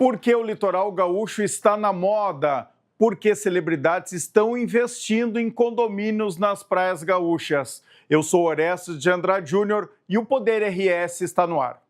Porque o litoral gaúcho está na moda, porque celebridades estão investindo em condomínios nas praias gaúchas. Eu sou Orestes de Andrade Júnior e o Poder RS está no ar.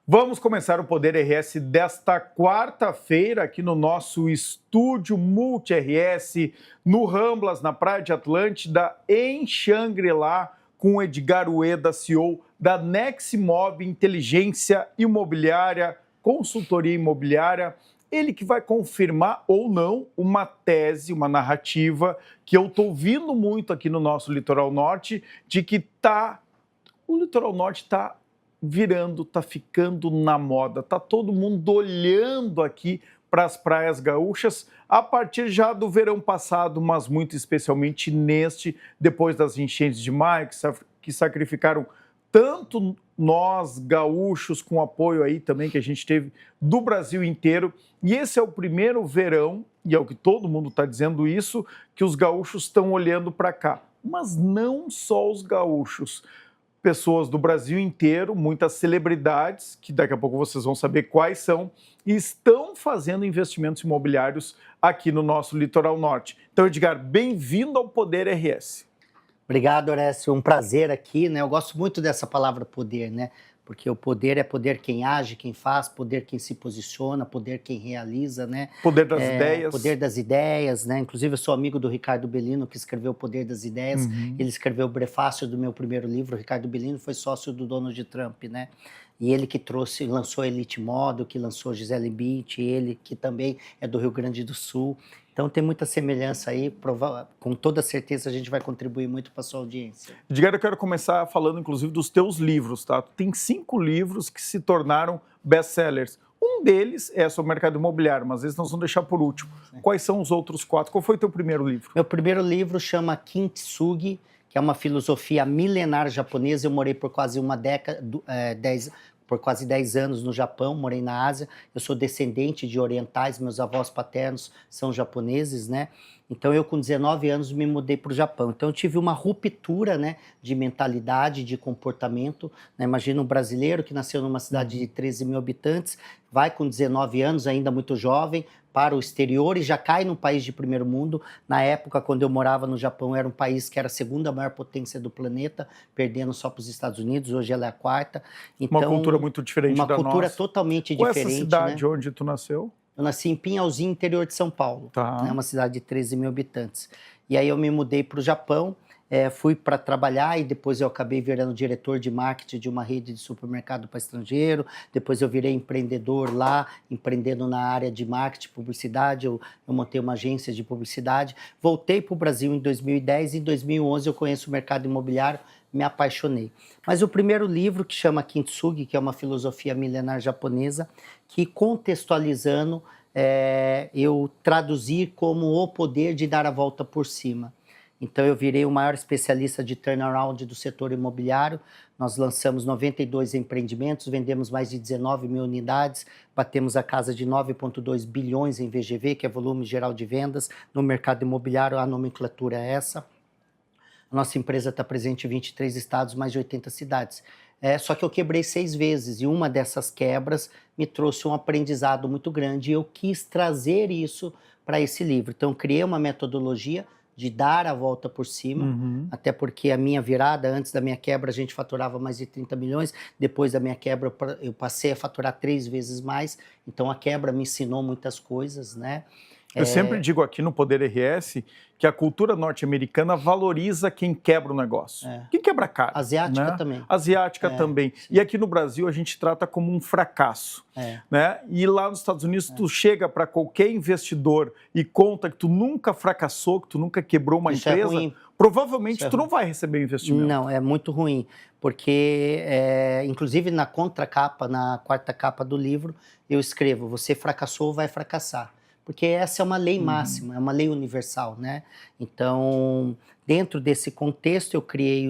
Vamos começar o Poder RS desta quarta-feira aqui no nosso estúdio Multi-RS, no Ramblas, na Praia de Atlântida, em Xangri-Lá, com o Edgar Ueda, CEO da Neximob Inteligência Imobiliária, consultoria imobiliária. Ele que vai confirmar ou não uma tese, uma narrativa que eu estou ouvindo muito aqui no nosso Litoral Norte, de que o Litoral Norte está virando, está ficando na moda, está todo mundo olhando aqui para as praias gaúchas a partir já do verão passado, mas muito especialmente neste, depois das enchentes de maio, que sacrificaram tanto nós gaúchos, com apoio aí também que a gente teve do Brasil inteiro. E esse é o primeiro verão, e é o que todo mundo está dizendo isso, que os gaúchos estão olhando para cá. Mas não só os gaúchos. Pessoas do Brasil inteiro, muitas celebridades, que daqui a pouco vocês vão saber quais são, e estão fazendo investimentos imobiliários aqui no nosso Litoral Norte. Então, Edgar, bem-vindo ao Poder RS. Obrigado, Horácio. Um prazer aqui, né? Eu gosto muito dessa palavra poder, né? Porque o poder é poder quem age, quem faz, poder quem se posiciona, poder quem realiza, né? Poder das ideias. Poder das ideias, né? Inclusive, eu sou amigo do Ricardo Bellino, que escreveu O Poder das Ideias. Ele escreveu o prefácio do meu primeiro livro. O Ricardo Bellino foi sócio do Donald Trump, né? E ele que lançou a Elite Model, que lançou Gisele Bündchen, ele que também é do Rio Grande do Sul. Então tem muita semelhança aí, com toda certeza a gente vai contribuir muito para a sua audiência. Edgar, eu quero começar falando inclusive dos teus livros, tá? Tem 5 livros que se tornaram best-sellers. Um deles é sobre o mercado imobiliário, mas esses nós vamos deixar por último. Sim. Quais são os outros 4? Qual foi o teu primeiro livro? Meu primeiro livro chama Kintsugi, que é uma filosofia milenar japonesa. Eu morei por quase por quase 10 anos no Japão, morei na Ásia. Eu sou descendente de orientais, meus avós paternos são japoneses, né? Então eu com 19 anos me mudei para o Japão. Então eu tive uma ruptura, né, de mentalidade, de comportamento, né? Imagina um brasileiro que nasceu numa cidade de 13 mil habitantes, vai com 19 anos, ainda muito jovem, para o exterior e já cai num país de primeiro mundo. Na época, quando eu morava no Japão, era um país que era a segunda maior potência do planeta, perdendo só para os Estados Unidos, hoje ela é a quarta. Então, uma cultura muito diferente da nossa. Uma cultura totalmente Qual diferente. Qual é essa cidade, né? onde tu nasceu? Eu nasci em Pinhalzinho, interior de São Paulo. Tá. Né? Uma cidade de 13 mil habitantes. E aí eu me mudei para o Japão, fui para trabalhar e depois eu acabei virando diretor de marketing de uma rede de supermercado para estrangeiro. Depois eu virei empreendedor lá, empreendendo na área de marketing, publicidade. Eu montei uma agência de publicidade. Voltei para o Brasil em 2010 e em 2011 eu conheço o mercado imobiliário, me apaixonei. Mas o primeiro livro, que chama Kintsugi, que é uma filosofia milenar japonesa, que contextualizando, eu traduzi como o poder de dar a volta por cima. Então eu virei o maior especialista de turnaround do setor imobiliário. Nós lançamos 92 empreendimentos, vendemos mais de 19 mil unidades, batemos a casa de 9,2 bilhões em VGV, que é volume geral de vendas. No mercado imobiliário, a nomenclatura é essa. A nossa empresa está presente em 23 estados, mais de 80 cidades. Só que eu quebrei 6 vezes e uma dessas quebras me trouxe um aprendizado muito grande e eu quis trazer isso para esse livro. Então, criei uma metodologia de dar a volta por cima, até porque a minha virada, antes da minha quebra, a gente faturava mais de 30 milhões, depois da minha quebra eu passei a faturar 3 vezes mais, então a quebra me ensinou muitas coisas, né? Eu sempre digo aqui no Poder RS que a cultura norte-americana valoriza quem quebra o negócio. Quem quebra cara. Asiática, né? também. Asiática também. Sim. E aqui no Brasil a gente trata como um fracasso. Né? E lá nos Estados Unidos tu chega para qualquer investidor e conta que tu nunca fracassou, que tu nunca quebrou uma empresa, ruim. Provavelmente tu não vai receber investimento. Não, é muito ruim. Porque, inclusive na contracapa, na quarta capa do livro, eu escrevo: você fracassou, vai fracassar. Porque essa é uma lei máxima, é uma lei universal, né? Então, dentro desse contexto, eu criei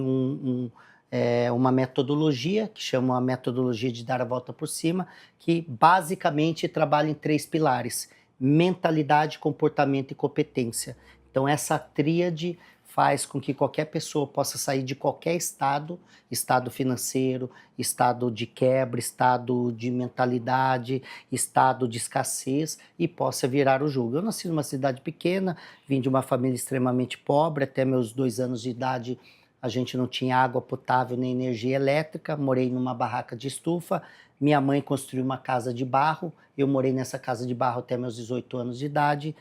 uma metodologia, que chama a metodologia de dar a volta por cima, que basicamente trabalha em 3 pilares: mentalidade, comportamento e competência. Então, essa tríade faz com que qualquer pessoa possa sair de qualquer estado, estado financeiro, estado de quebra, estado de mentalidade, estado de escassez e possa virar o jogo. Eu nasci numa cidade pequena, vim de uma família extremamente pobre, até meus 2 anos de idade a gente não tinha água potável nem energia elétrica, morei numa barraca de estufa, minha mãe construiu uma casa de barro, eu morei nessa casa de barro até meus 18 anos de idade,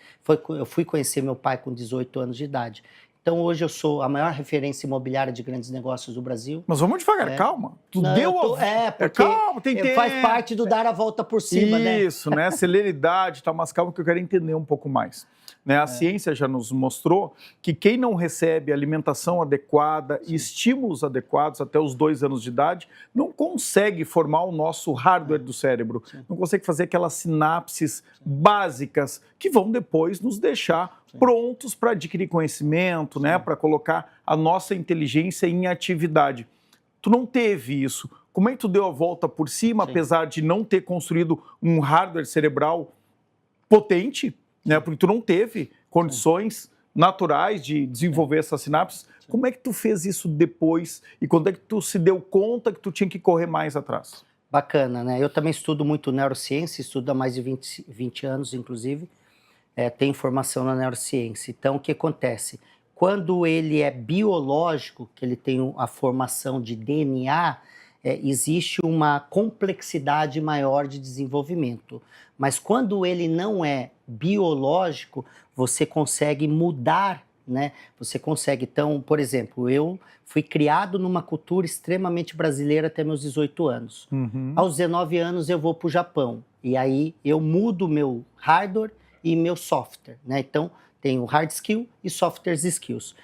eu fui conhecer meu pai com 18 anos de idade. Então hoje eu sou a maior referência imobiliária de grandes negócios do Brasil. Mas vamos devagar, calma. Tu Não, deu porque calma, tem tempo. Faz parte do dar a volta por cima, né? Isso, né? Celeridade, tá, mas calma que eu quero entender um pouco mais. Né? A ciência já nos mostrou que quem não recebe alimentação adequada e estímulos adequados até os 2 anos de idade não consegue formar o nosso hardware do cérebro, não consegue fazer aquelas sinapses básicas que vão depois nos deixar prontos para adquirir conhecimento, né? Para colocar a nossa inteligência em atividade. Tu não teve isso. Como é que tu deu a volta por cima, apesar de não ter construído um hardware cerebral potente, né? Porque tu não teve condições naturais de desenvolver essas sinapses? Como é que tu fez isso depois? E quando é que tu se deu conta que tu tinha que correr mais atrás? Bacana, né? Eu também estudo muito neurociência, estudo há mais de 20 anos, inclusive. Tenho formação na neurociência. Então, o que acontece? Quando ele é biológico, que ele tem a formação de DNA, existe uma complexidade maior de desenvolvimento. Mas quando ele não é biológico, você consegue mudar, né? Você consegue. Então, por exemplo, eu fui criado numa cultura extremamente brasileira até meus 18 anos. Aos 19 anos eu vou para o Japão. E aí eu mudo meu hardware e meu software, né? Então, tenho hard skill e software skills.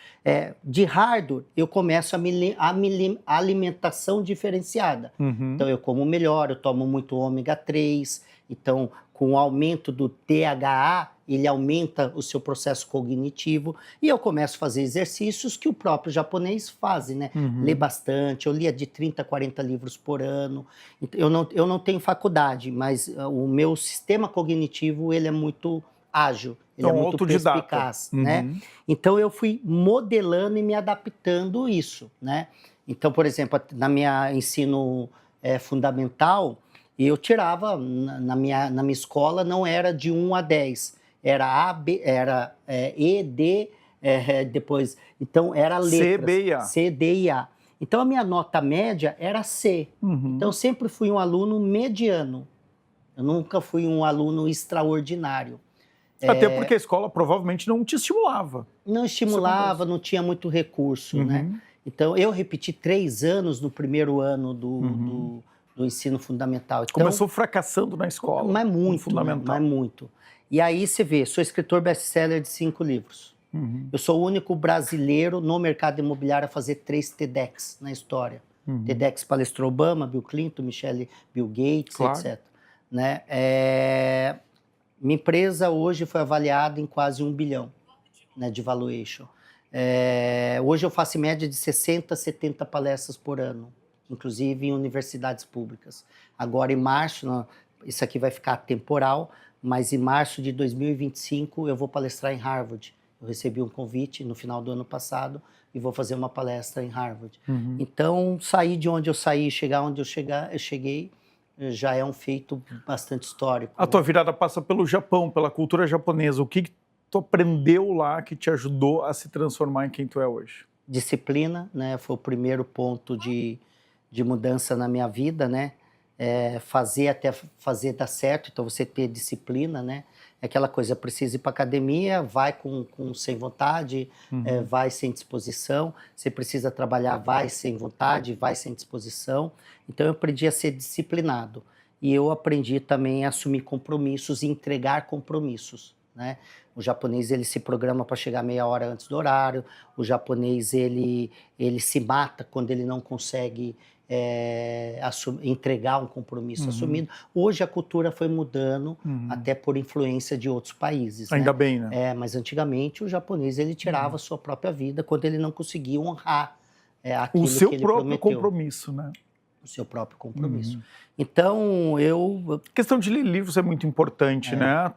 De hardware, eu começo a alimentação diferenciada. Então, eu como melhor, eu tomo muito ômega 3. Então, com o aumento do DHA, ele aumenta o seu processo cognitivo. E eu começo a fazer exercícios que o próprio japonês faz, né? Lê bastante, eu lia de 30 a 40 livros por ano. Eu não tenho faculdade, mas o meu sistema cognitivo, ele é muito ágil. Ele é muito perspicaz, né? Então, eu fui modelando e me adaptando a isso, né? Então, por exemplo, na minha ensino fundamental, eu tirava, na minha escola, não era de 1 a 10, era A, B, era E, D, depois, então era letras. C, B e A. C, D e A. Então, a minha nota média era C. Então, eu sempre fui um aluno mediano. Eu nunca fui um aluno extraordinário. Até porque a escola provavelmente não te estimulava. Não estimulava, não tinha muito recurso, né? Então, eu repeti 3 anos no primeiro ano do ensino fundamental. Então, começou fracassando na escola. Mas muito, fundamental. mas muito. E aí você vê, sou escritor best-seller de 5 livros. Eu sou o único brasileiro no mercado imobiliário a fazer 3 TEDx na história. TEDx palestrou Obama, Bill Clinton, Bill Gates, etc. Né? Minha empresa hoje foi avaliada em quase 1 bilhão, né, de valuation. Hoje eu faço em média de 60 a 70 palestras por ano, inclusive em universidades públicas. Agora, em março, isso aqui vai ficar temporal, mas em março de 2025 eu vou palestrar em Harvard. Eu recebi um convite no final do ano passado e vou fazer uma palestra em Harvard. Então, sair de onde eu saí, chegar onde eu cheguei, já é um feito bastante histórico. A tua virada passa pelo Japão, pela cultura japonesa. O que tu aprendeu lá que te ajudou a se transformar em quem tu é hoje? Disciplina, né? Foi o primeiro ponto de mudança na minha vida, né? Fazer até fazer dar certo, então você ter disciplina, né? É aquela coisa, precisa ir para academia, vai sem vontade, vai sem disposição. Você precisa trabalhar, vai sem vontade, vai sem disposição. Então, eu aprendi a ser disciplinado. E eu aprendi também a assumir compromissos e entregar compromissos, né? O japonês, ele se programa para chegar meia hora antes do horário. O japonês, ele se mata quando ele não consegue entregar um compromisso assumido. Hoje a cultura foi mudando, até por influência de outros países. Ainda bem, né? Mas antigamente o japonês, ele tirava a sua própria vida quando ele não conseguia honrar aquilo o seu que ele próprio prometeu. compromisso, né? O seu próprio compromisso. Então, A questão de ler livros é muito importante, né?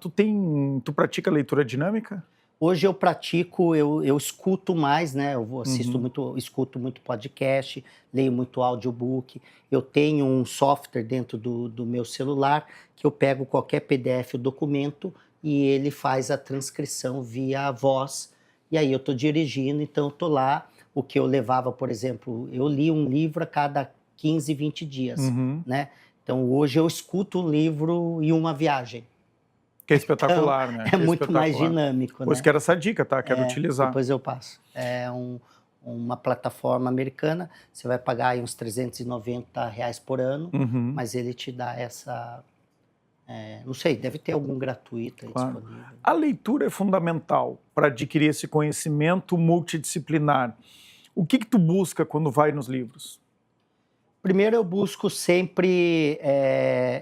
Tu pratica leitura dinâmica? Hoje eu pratico, eu escuto mais, né? Assisto muito, escuto muito podcast, leio muito audiobook. Eu tenho um software dentro do meu celular que eu pego qualquer PDF ou documento e ele faz a transcrição via voz. E aí eu estou dirigindo, então eu estou lá. O que eu levava, por exemplo, eu li um livro a cada 15, 20 dias, né? Então hoje eu escuto um livro em uma viagem. Que é espetacular, né? É muito mais dinâmico, Pois né? quero essa dica, tá? Quero utilizar. Depois eu passo. É uma plataforma americana, você vai pagar aí uns R$390 por ano, mas ele te dá essa... não sei, deve ter algum gratuito aí disponível. A leitura é fundamental para adquirir esse conhecimento multidisciplinar. O que tu busca quando vai nos livros? Primeiro eu busco sempre...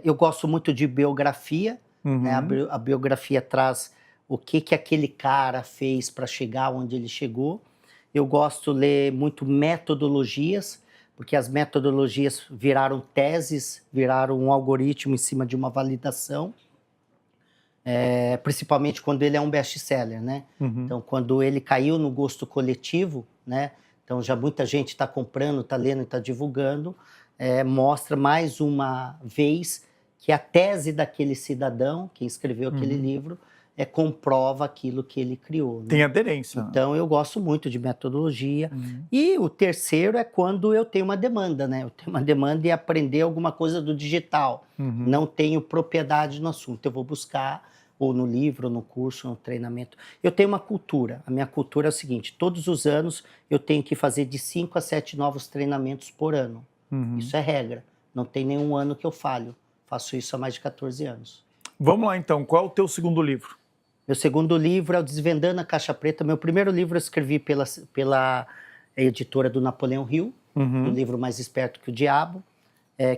eu gosto muito de biografia, né? A biografia traz o que aquele cara fez para chegar onde ele chegou. Eu gosto de ler muito metodologias, porque as metodologias viraram teses, viraram um algoritmo em cima de uma validação, principalmente quando ele é um best-seller, né? Então, quando ele caiu no gosto coletivo, né? Então, já muita gente está comprando, está lendo e está divulgando, mostra mais uma vez que a tese daquele cidadão, que escreveu aquele livro, comprova aquilo que ele criou. Né? Tem aderência. Então, eu gosto muito de metodologia. E o terceiro é quando eu tenho uma demanda, né? Eu tenho uma demanda em aprender alguma coisa do digital. Não tenho propriedade no assunto. Eu vou buscar, ou no livro, ou no curso, ou no treinamento. Eu tenho uma cultura. A minha cultura é o seguinte, todos os anos eu tenho que fazer de 5 a 7 novos treinamentos por ano. Isso é regra. Não tem nenhum ano que eu falho. Faço isso há mais de 14 anos. Vamos lá, então. Qual é o teu segundo livro? Meu segundo livro é o Desvendando a Caixa Preta. Meu primeiro livro eu escrevi pela editora do Napoleão Hill, o livro Mais Esperto que o Diabo.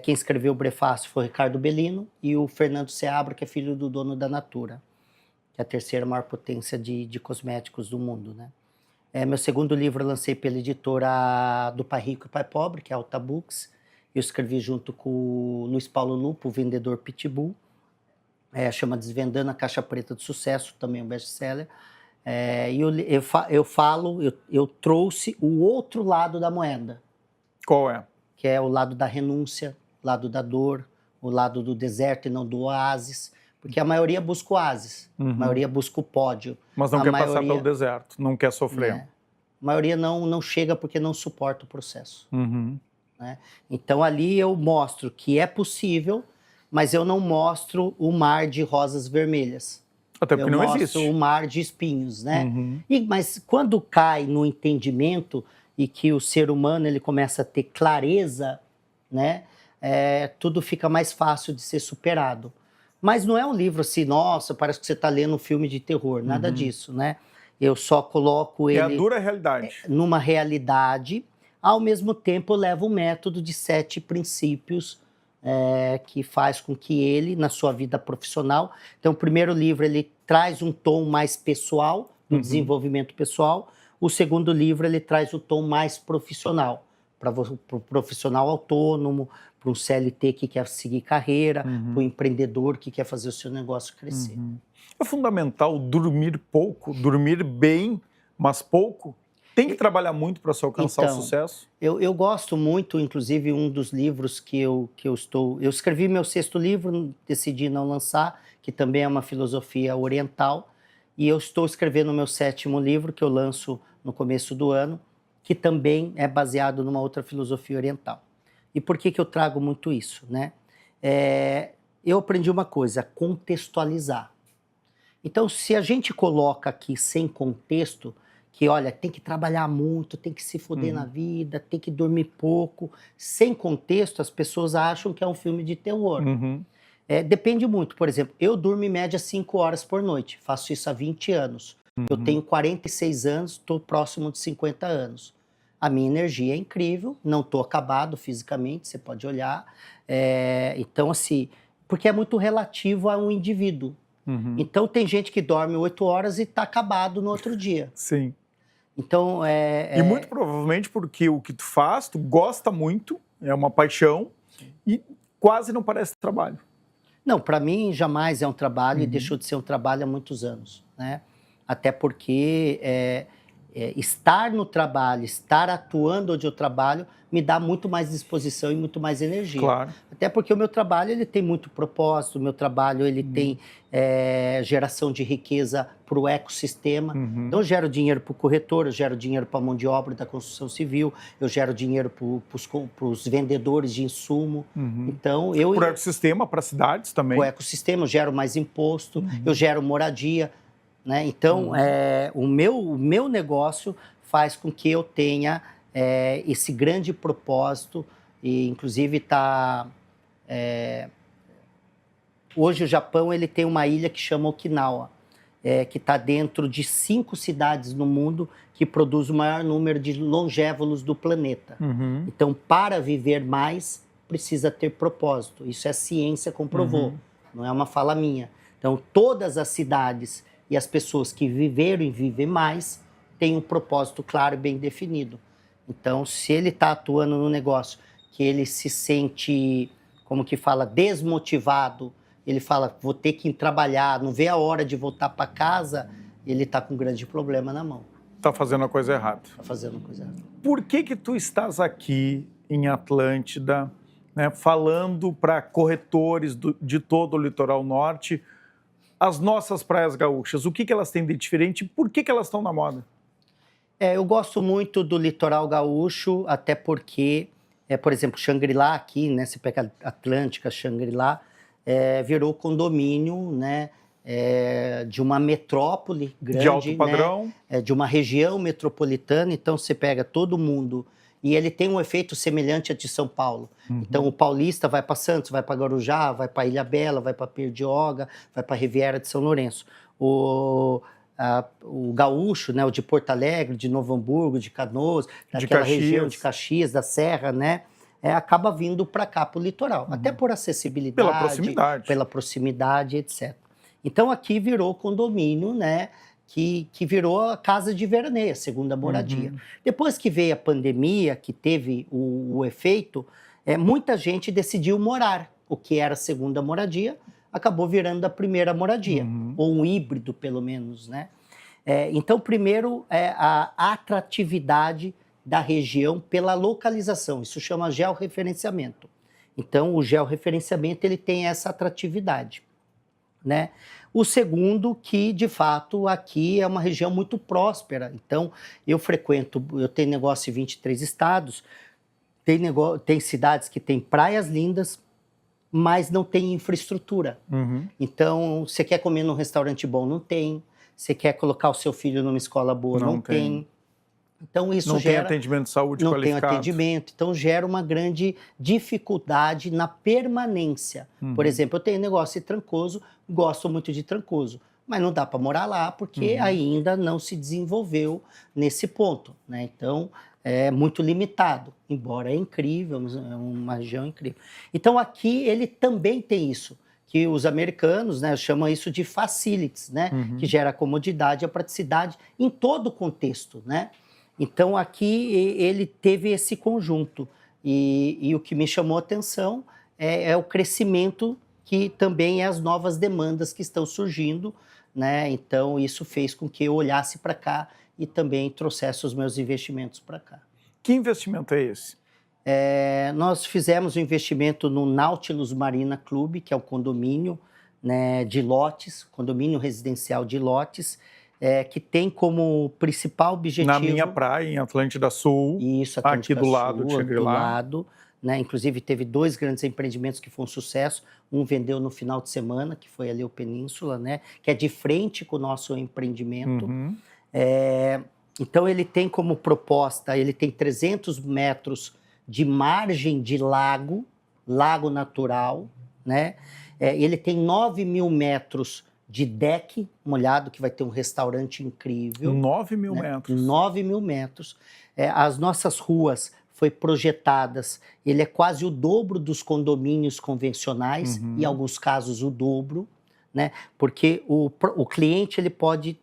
Quem escreveu o prefácio foi o Ricardo Bellino e o Fernando Seabra, que é filho do dono da Natura, que é a terceira maior potência de cosméticos do mundo. Né? Meu segundo livro eu lancei pela editora do Pai Rico e Pai Pobre, que é a Alta Books. Eu escrevi junto com o Luiz Paulo Lupo, o vendedor Pitbull. Chama Desvendando a Caixa Preta do Sucesso, também um best-seller. Eu trouxe o outro lado da moeda. Qual é? Que é o lado da renúncia, o lado da dor, o lado do deserto e não do oásis. Porque a maioria busca o oásis, a maioria busca o pódio. Mas não quer passar pelo deserto, não quer sofrer. A maioria não chega porque não suporta o processo. Né? Então ali eu mostro que é possível, mas eu não mostro o mar de rosas vermelhas. Até porque não existe. Eu mostro o mar de espinhos, né? Mas quando cai no entendimento e que o ser humano ele começa a ter clareza, né? Tudo fica mais fácil de ser superado. Mas não é um livro assim, nossa, parece que você está lendo um filme de terror, nada disso, né? Eu só coloco ele... É a dura realidade. Numa realidade. Ao mesmo tempo, eu levo um método de 7 princípios que faz com que ele, na sua vida profissional... Então, o primeiro livro, ele traz um tom mais pessoal, do desenvolvimento pessoal. O segundo livro, ele traz o tom mais profissional, para o profissional autônomo, para um CLT que quer seguir carreira, para o empreendedor que quer fazer o seu negócio crescer. É fundamental dormir pouco, dormir bem, mas pouco? Tem que trabalhar muito para se alcançar o sucesso? Eu gosto muito, inclusive, um dos livros que eu estou... Eu escrevi meu 6º livro, decidi não lançar, que também é uma filosofia oriental, e eu estou escrevendo o meu 7º livro, que eu lanço no começo do ano, que também é baseado numa outra filosofia oriental. E por que eu trago muito isso? Né? Eu aprendi uma coisa, contextualizar. Então, se a gente coloca aqui sem contexto, que olha, tem que trabalhar muito, tem que se foder na vida, tem que dormir pouco, sem contexto, as pessoas acham que é um filme de terror. Depende muito. Por exemplo, eu durmo em média 5 horas por noite, faço isso há 20 anos. Eu tenho 46 anos, estou próximo de 50 anos. A minha energia é incrível, não estou acabado fisicamente, você pode olhar. Então, assim, porque é muito relativo a um indivíduo. Então, tem gente que dorme 8 horas e está acabado no outro dia. Sim. Então, E muito provavelmente porque o que tu faz, tu gosta muito, é uma paixão, e quase não parece trabalho. Não, para mim jamais é um trabalho e deixou de ser um trabalho há muitos anos, né? até porque estar no trabalho, estar atuando onde eu trabalho, me dá muito mais disposição e muito mais energia. Claro. Até porque o meu trabalho ele tem muito propósito, o meu trabalho ele tem geração de riqueza para o ecossistema. Então eu gero dinheiro para o corretor, eu gero dinheiro para a mão de obra da construção civil, eu gero dinheiro para os vendedores de insumo. Então Para o ecossistema, para cidades também. Para o ecossistema, eu gero mais imposto, eu gero moradia. Né? Então, o meu negócio faz com que eu tenha esse grande propósito e, inclusive, hoje o Japão ele tem uma ilha que chama Okinawa, que está dentro de 5 cidades no mundo que produz o maior número de longévolos do planeta. Então, para viver mais, precisa ter propósito. Isso a ciência comprovou, não é uma fala minha. Então, todas as cidades e as pessoas que viveram e vivem mais têm um propósito claro e bem definido. Então, se ele está atuando no negócio que ele se sente, como que fala, desmotivado, ele fala, vou ter que ir trabalhar, não vê a hora de voltar para casa, ele está com um grande problema na mão. Está fazendo a coisa errada. Está fazendo a coisa errada. Por que tu estás aqui em Atlântida, né, falando para corretores de todo o litoral norte as nossas praias gaúchas? O que elas têm de diferente e por que elas estão na moda? Eu gosto muito do litoral gaúcho, até porque, por exemplo, Xangri-Lá aqui, né, você pega Atlântica, Xangri-Lá, virou condomínio, né, de uma metrópole grande. De alto padrão. Né, de uma região metropolitana, então você pega todo mundo e ele tem um efeito semelhante a de São Paulo. Então o paulista vai para Santos, vai para Guarujá, vai para Ilhabela, vai para Perdioga, vai para Riviera de São Lourenço. O gaúcho, né, o de Porto Alegre, de Novo Hamburgo, de Canoas, daquela região de Caxias, da Serra, né, acaba vindo para cá, para o litoral. Até por acessibilidade, pela proximidade, etc. Então aqui virou condomínio, né, que virou a casa de veraneio, a segunda moradia. Depois que veio a pandemia, que teve o efeito, muita gente decidiu morar. O que era a segunda moradia acabou virando a primeira moradia, ou um híbrido, pelo menos, né? Então, primeiro, a atratividade da região pela localização. Isso chama georreferenciamento. Então, o georreferenciamento ele tem essa atratividade, né? O segundo, que de fato aqui é uma região muito próspera. Então, eu tenho negócio em 23 estados, tem cidades que têm praias lindas, mas não tem infraestrutura. Então, você quer comer num restaurante bom? Não tem. Você quer colocar o seu filho numa escola boa? Não tem. Então, isso não tem atendimento de saúde qualificado. Não tem atendimento. Então, gera uma grande dificuldade na permanência. Por exemplo, eu tenho negócio em Trancoso, gosto muito de Trancoso, mas não dá para morar lá porque ainda não se desenvolveu nesse ponto, né? Então, é muito limitado, embora é incrível, é uma região incrível. Então, aqui ele também tem isso, que os americanos, né, chamam isso de facilities, né? Que gera a comodidade e a praticidade em todo o contexto, né? Então, aqui ele teve esse conjunto. E o que me chamou a atenção é o crescimento, que também é as novas demandas que estão surgindo, né? Então, isso fez com que eu olhasse para cá e também trouxesse os meus investimentos para cá. Que investimento é esse? Nós fizemos um investimento no Nautilus Marina Club, que é um condomínio, né, de lotes, condomínio residencial de lotes, que tem como principal objetivo... Na minha praia, em Atlântida Sul, isso, Atlântida aqui do Sul, lado de Xangri-Lá. Né? Inclusive, teve 2 grandes empreendimentos que foram um sucesso. Um vendeu no final de semana, que foi ali o Península, né? Que é de frente com o nosso empreendimento. Então, ele tem como proposta, ele tem 300 metros de margem de lago natural, né? Ele tem 9.000 metros de deck molhado, que vai ter um restaurante incrível. 9.000 né? metros. 9.000 metros. As nossas ruas foi projetadas, ele é quase o dobro dos condomínios convencionais, em alguns casos o dobro, né? Porque o cliente ele pode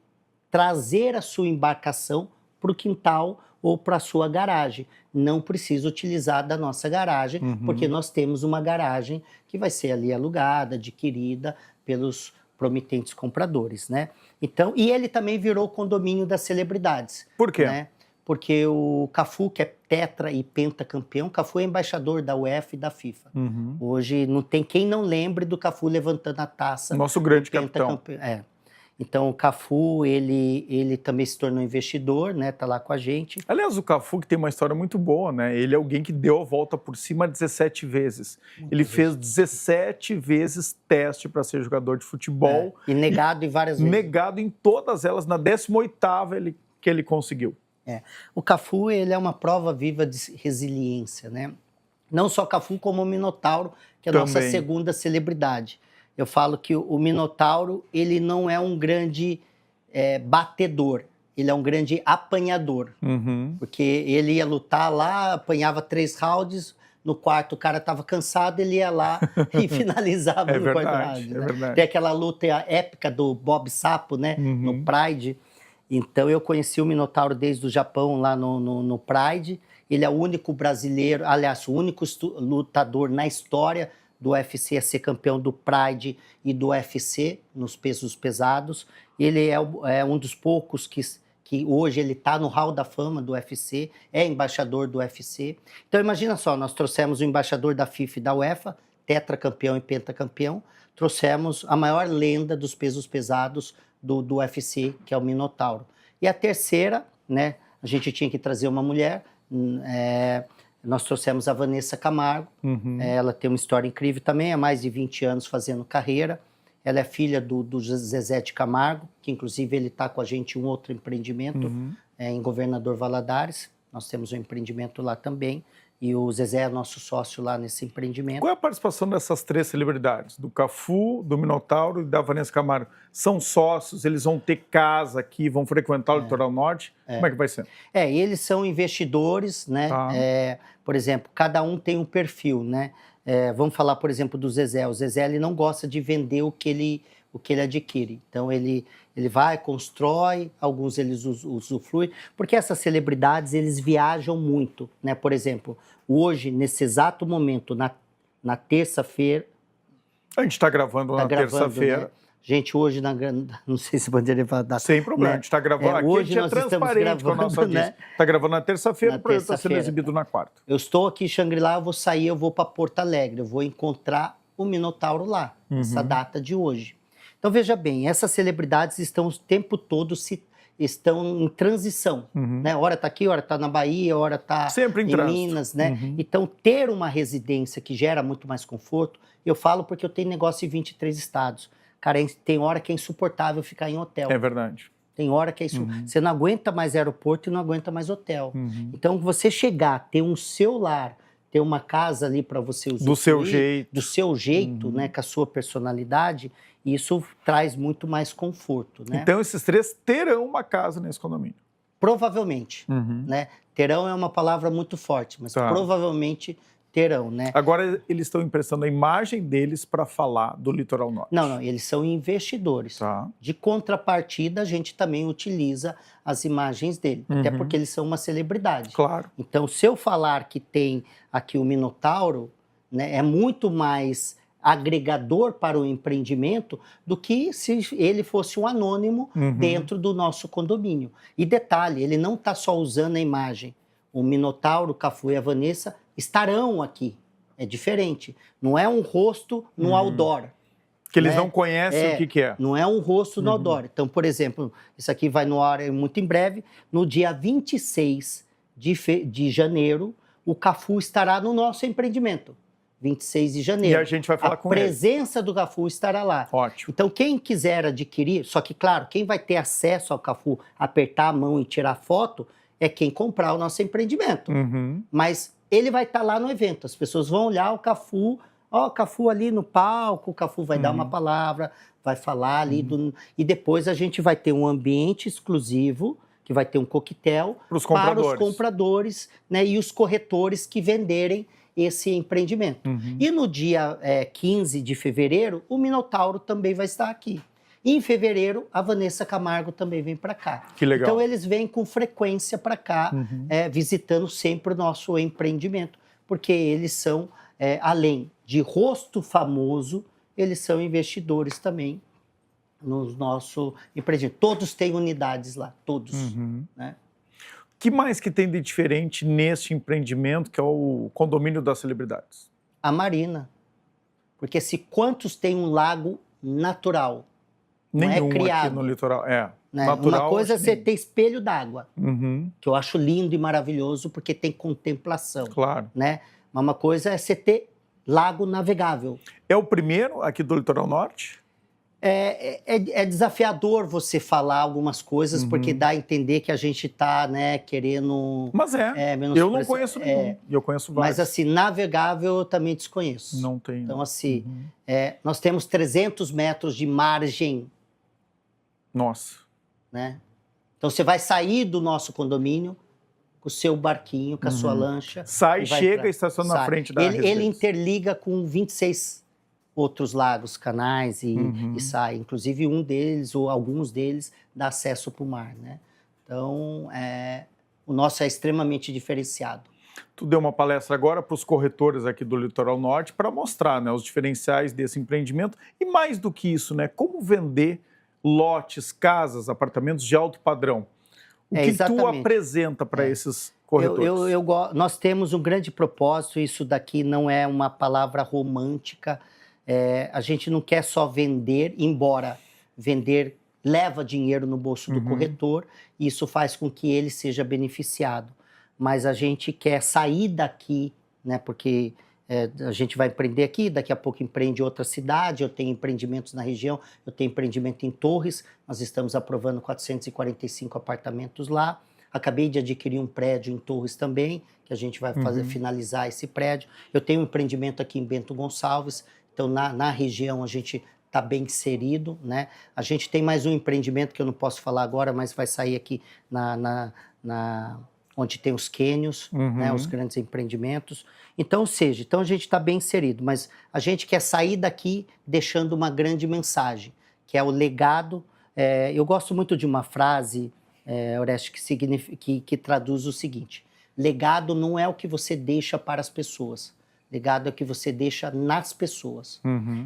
trazer a sua embarcação para o quintal ou para a sua garagem. Não precisa utilizar da nossa garagem, porque nós temos uma garagem que vai ser ali alugada, adquirida pelos promitentes compradores, né? Então, e ele também virou condomínio das celebridades. Por quê? Né? Porque o Cafu, que é tetra e pentacampeão, Cafu é embaixador da UEFA e da FIFA. Hoje não tem quem não lembre do Cafu levantando a taça. Nosso grande capitão. Então, o Cafu, ele também se tornou investidor, né? Tá lá com a gente. Aliás, o Cafu que tem uma história muito boa, né? Ele é alguém que deu a volta por cima 17 vezes. Ele fez 17 vezes teste para ser jogador de futebol. E negado em várias vezes. Negado em todas elas. Na 18ª que ele conseguiu. O Cafu, ele é uma prova viva de resiliência, né? Não só Cafu, como o Minotauro, que é a nossa segunda celebridade. Eu falo que o Minotauro, ele não é um grande batedor, ele é um grande apanhador. Porque ele ia lutar lá, apanhava 3 rounds, no quarto o cara estava cansado, ele ia lá e finalizava no quarto round. Né? Tem aquela luta épica do Bob Sapo, né? No Pride. Então eu conheci o Minotauro desde o Japão, lá no Pride. Ele é o único brasileiro, aliás, o único lutador na história do UFC a ser campeão do Pride e do UFC, nos pesos pesados. Ele é um dos poucos que hoje ele está no Hall da Fama do UFC, é embaixador do UFC. Então imagina só, nós trouxemos o embaixador da FIFA e da UEFA, tetracampeão e pentacampeão, trouxemos a maior lenda dos pesos pesados do UFC, que é o Minotauro. E a terceira, né, a gente tinha que trazer uma mulher, nós trouxemos a Vanessa Camargo. Ela tem uma história incrível também, há mais de 20 anos fazendo carreira. Ela é filha do Zezé de Camargo, que inclusive ele está com a gente em um outro empreendimento, em Governador Valadares. Nós temos um empreendimento lá também. E o Zezé é nosso sócio lá nesse empreendimento. Qual é a participação dessas 3 celebridades? Do Cafu, do Minotauro e da Vanessa Camargo? São sócios? Eles vão ter casa aqui, vão frequentar o Litoral Norte? Como é que vai ser? Eles são investidores, né? Por exemplo, cada um tem um perfil, né? Vamos falar, por exemplo, do Zezé. O Zezé, ele não gosta de vender o que ele adquire. Então, ele vai, constrói, alguns eles usufruem, porque essas celebridades, eles viajam muito, né? Por exemplo, hoje, nesse exato momento, na terça-feira... A gente está gravando na terça-feira. Né? Gente, hoje, não sei se poderia falar... Sem problema, né? A gente está gravando aqui, hoje a gente é transparente com a nossa audiência. Está gravando na terça-feira, o projeto está sendo exibido na quarta. Eu estou aqui em Xangri-Lá, eu vou sair, eu vou para Porto Alegre, eu vou encontrar o Minotauro lá, essa data de hoje. Então, veja bem, essas celebridades estão o tempo todo estão em transição, né? Hora está aqui, hora está na Bahia, hora está em Minas, né? Então, ter uma residência que gera muito mais conforto, eu falo porque eu tenho negócio em 23 estados. Cara, tem hora que é insuportável ficar em hotel. É verdade. Tem hora que é isso. Você não aguenta mais aeroporto e não aguenta mais hotel. Então, você chegar, ter um seu lar, ter uma casa ali para você usar. Do seu jeito, né? Com a sua personalidade, isso traz muito mais conforto, né? Então, esses 3 terão uma casa nesse condomínio? Provavelmente, né? Terão é uma palavra muito forte, mas provavelmente terão, né? Agora, eles estão emprestando a imagem deles para falar do Litoral Norte. Não, eles são investidores. De contrapartida, a gente também utiliza as imagens dele, até porque eles são uma celebridade. Claro. Então, se eu falar que tem aqui o Minotauro, né, é muito mais agregador para o empreendimento do que se ele fosse um anônimo dentro do nosso condomínio. E detalhe, ele não está só usando a imagem. O Minotauro, o Cafu e a Vanessa estarão aqui. É diferente. Não é um rosto no outdoor. Que eles não conhecem o que é. Não é um rosto no outdoor. Então, por exemplo, isso aqui vai no ar muito em breve. No dia 26 de janeiro, o Cafu estará no nosso empreendimento. 26 de janeiro. E a gente vai falar com ele. A presença do Cafu estará lá. Ótimo. Então, quem quiser adquirir, só que, claro, quem vai ter acesso ao Cafu, apertar a mão e tirar foto, é quem comprar o nosso empreendimento. Mas ele vai estar lá no evento. As pessoas vão olhar o Cafu, o Cafu ali no palco, o Cafu vai dar uma palavra, vai falar ali. E depois a gente vai ter um ambiente exclusivo, que vai ter um coquetel para os compradores, né, e os corretores que venderem esse empreendimento. E no dia 15 de fevereiro, o Minotauro também vai estar aqui. E em fevereiro, a Vanessa Camargo também vem para cá. Que legal. Então, eles vêm com frequência para cá, visitando sempre o nosso empreendimento, porque eles são, além de rosto famoso, eles são investidores também no nosso empreendimento. Todos têm unidades lá, todos. Né? O que mais que tem de diferente neste empreendimento, que é o condomínio das celebridades? A marina. Porque quantos tem um lago natural? Não Nenhum é criado. aqui no litoral. Né? Natural, uma coisa é você nenhum. ter espelho d'água, que eu acho lindo e maravilhoso, porque tem contemplação. Claro. Né? Mas uma coisa é você ter lago navegável. É o primeiro aqui do litoral norte? É desafiador você falar algumas coisas, porque dá a entender que a gente está, né, querendo... Mas eu não conheço nenhum, e eu conheço vários. Mas assim, navegável eu também desconheço. Não tem. Então assim, nós temos 300 metros de margem. Nossa. Né? Então você vai sair do nosso condomínio com o seu barquinho, com a sua lancha. Sai, chega e estaciona na frente da residência. Ele interliga com 26 outros lagos, canais e sai. Inclusive um deles, ou alguns deles, dá acesso para o mar. Né? Então, o nosso é extremamente diferenciado. Tu deu uma palestra agora para os corretores aqui do Litoral Norte para mostrar, né, os diferenciais desse empreendimento e mais do que isso, né, como vender lotes, casas, apartamentos de alto padrão. O que tu apresenta para esses corretores? Nós temos um grande propósito, isso daqui não é uma palavra romântica, a gente não quer só vender, embora vender leva dinheiro no bolso do corretor, e isso faz com que ele seja beneficiado. Mas a gente quer sair daqui, né, porque a gente vai empreender aqui, daqui a pouco empreende em outra cidade, eu tenho empreendimentos na região, eu tenho empreendimento em Torres, nós estamos aprovando 445 apartamentos lá, acabei de adquirir um prédio em Torres também, que a gente vai finalizar esse prédio, eu tenho um empreendimento aqui em Bento Gonçalves, então na região a gente está bem inserido, né? A gente tem mais um empreendimento que eu não posso falar agora, mas vai sair aqui onde tem os cânions, né, os grandes empreendimentos. Então, então a gente está bem inserido, mas a gente quer sair daqui deixando uma grande mensagem, que é o legado. Eu gosto muito de uma frase, Oreste, que traduz o seguinte: legado não é o que você deixa para as pessoas, legado é o que você deixa nas pessoas.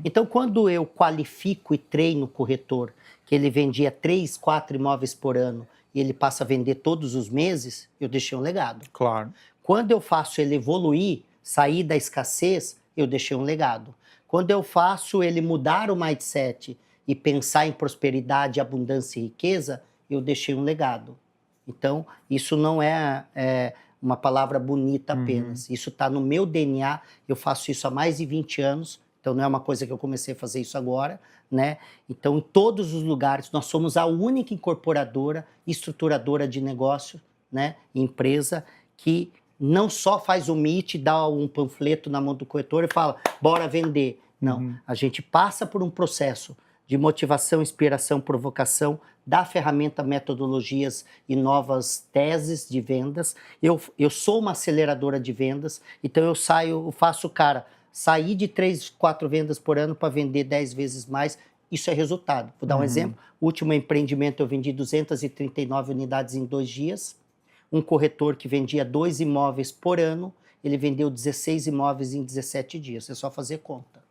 Então, quando eu qualifico e treino o corretor, que ele vendia 3, 4 imóveis por ano, e ele passa a vender todos os meses, eu deixei um legado. Claro. Quando eu faço ele evoluir, sair da escassez, eu deixei um legado. Quando eu faço ele mudar o mindset e pensar em prosperidade, abundância e riqueza, eu deixei um legado. Então, isso não é uma palavra bonita apenas. Isso está no meu DNA, eu faço isso há mais de 20 anos, então não é uma coisa que eu comecei a fazer isso agora, né? Então, em todos os lugares, nós somos a única incorporadora, estruturadora de negócio, né? Empresa que não só faz o MIT, dá um panfleto na mão do corretor e fala, bora vender. Não, a gente passa por um processo de motivação, inspiração, provocação, dá ferramenta, metodologias e novas teses de vendas. Eu sou uma aceleradora de vendas, então eu faço o cara sair de 3, 4 vendas por ano para vender 10 vezes mais, isso é resultado. Vou dar um exemplo. O último empreendimento eu vendi 239 unidades em 2 dias. Um corretor que vendia 2 imóveis por ano, ele vendeu 16 imóveis em 17 dias. É só fazer conta.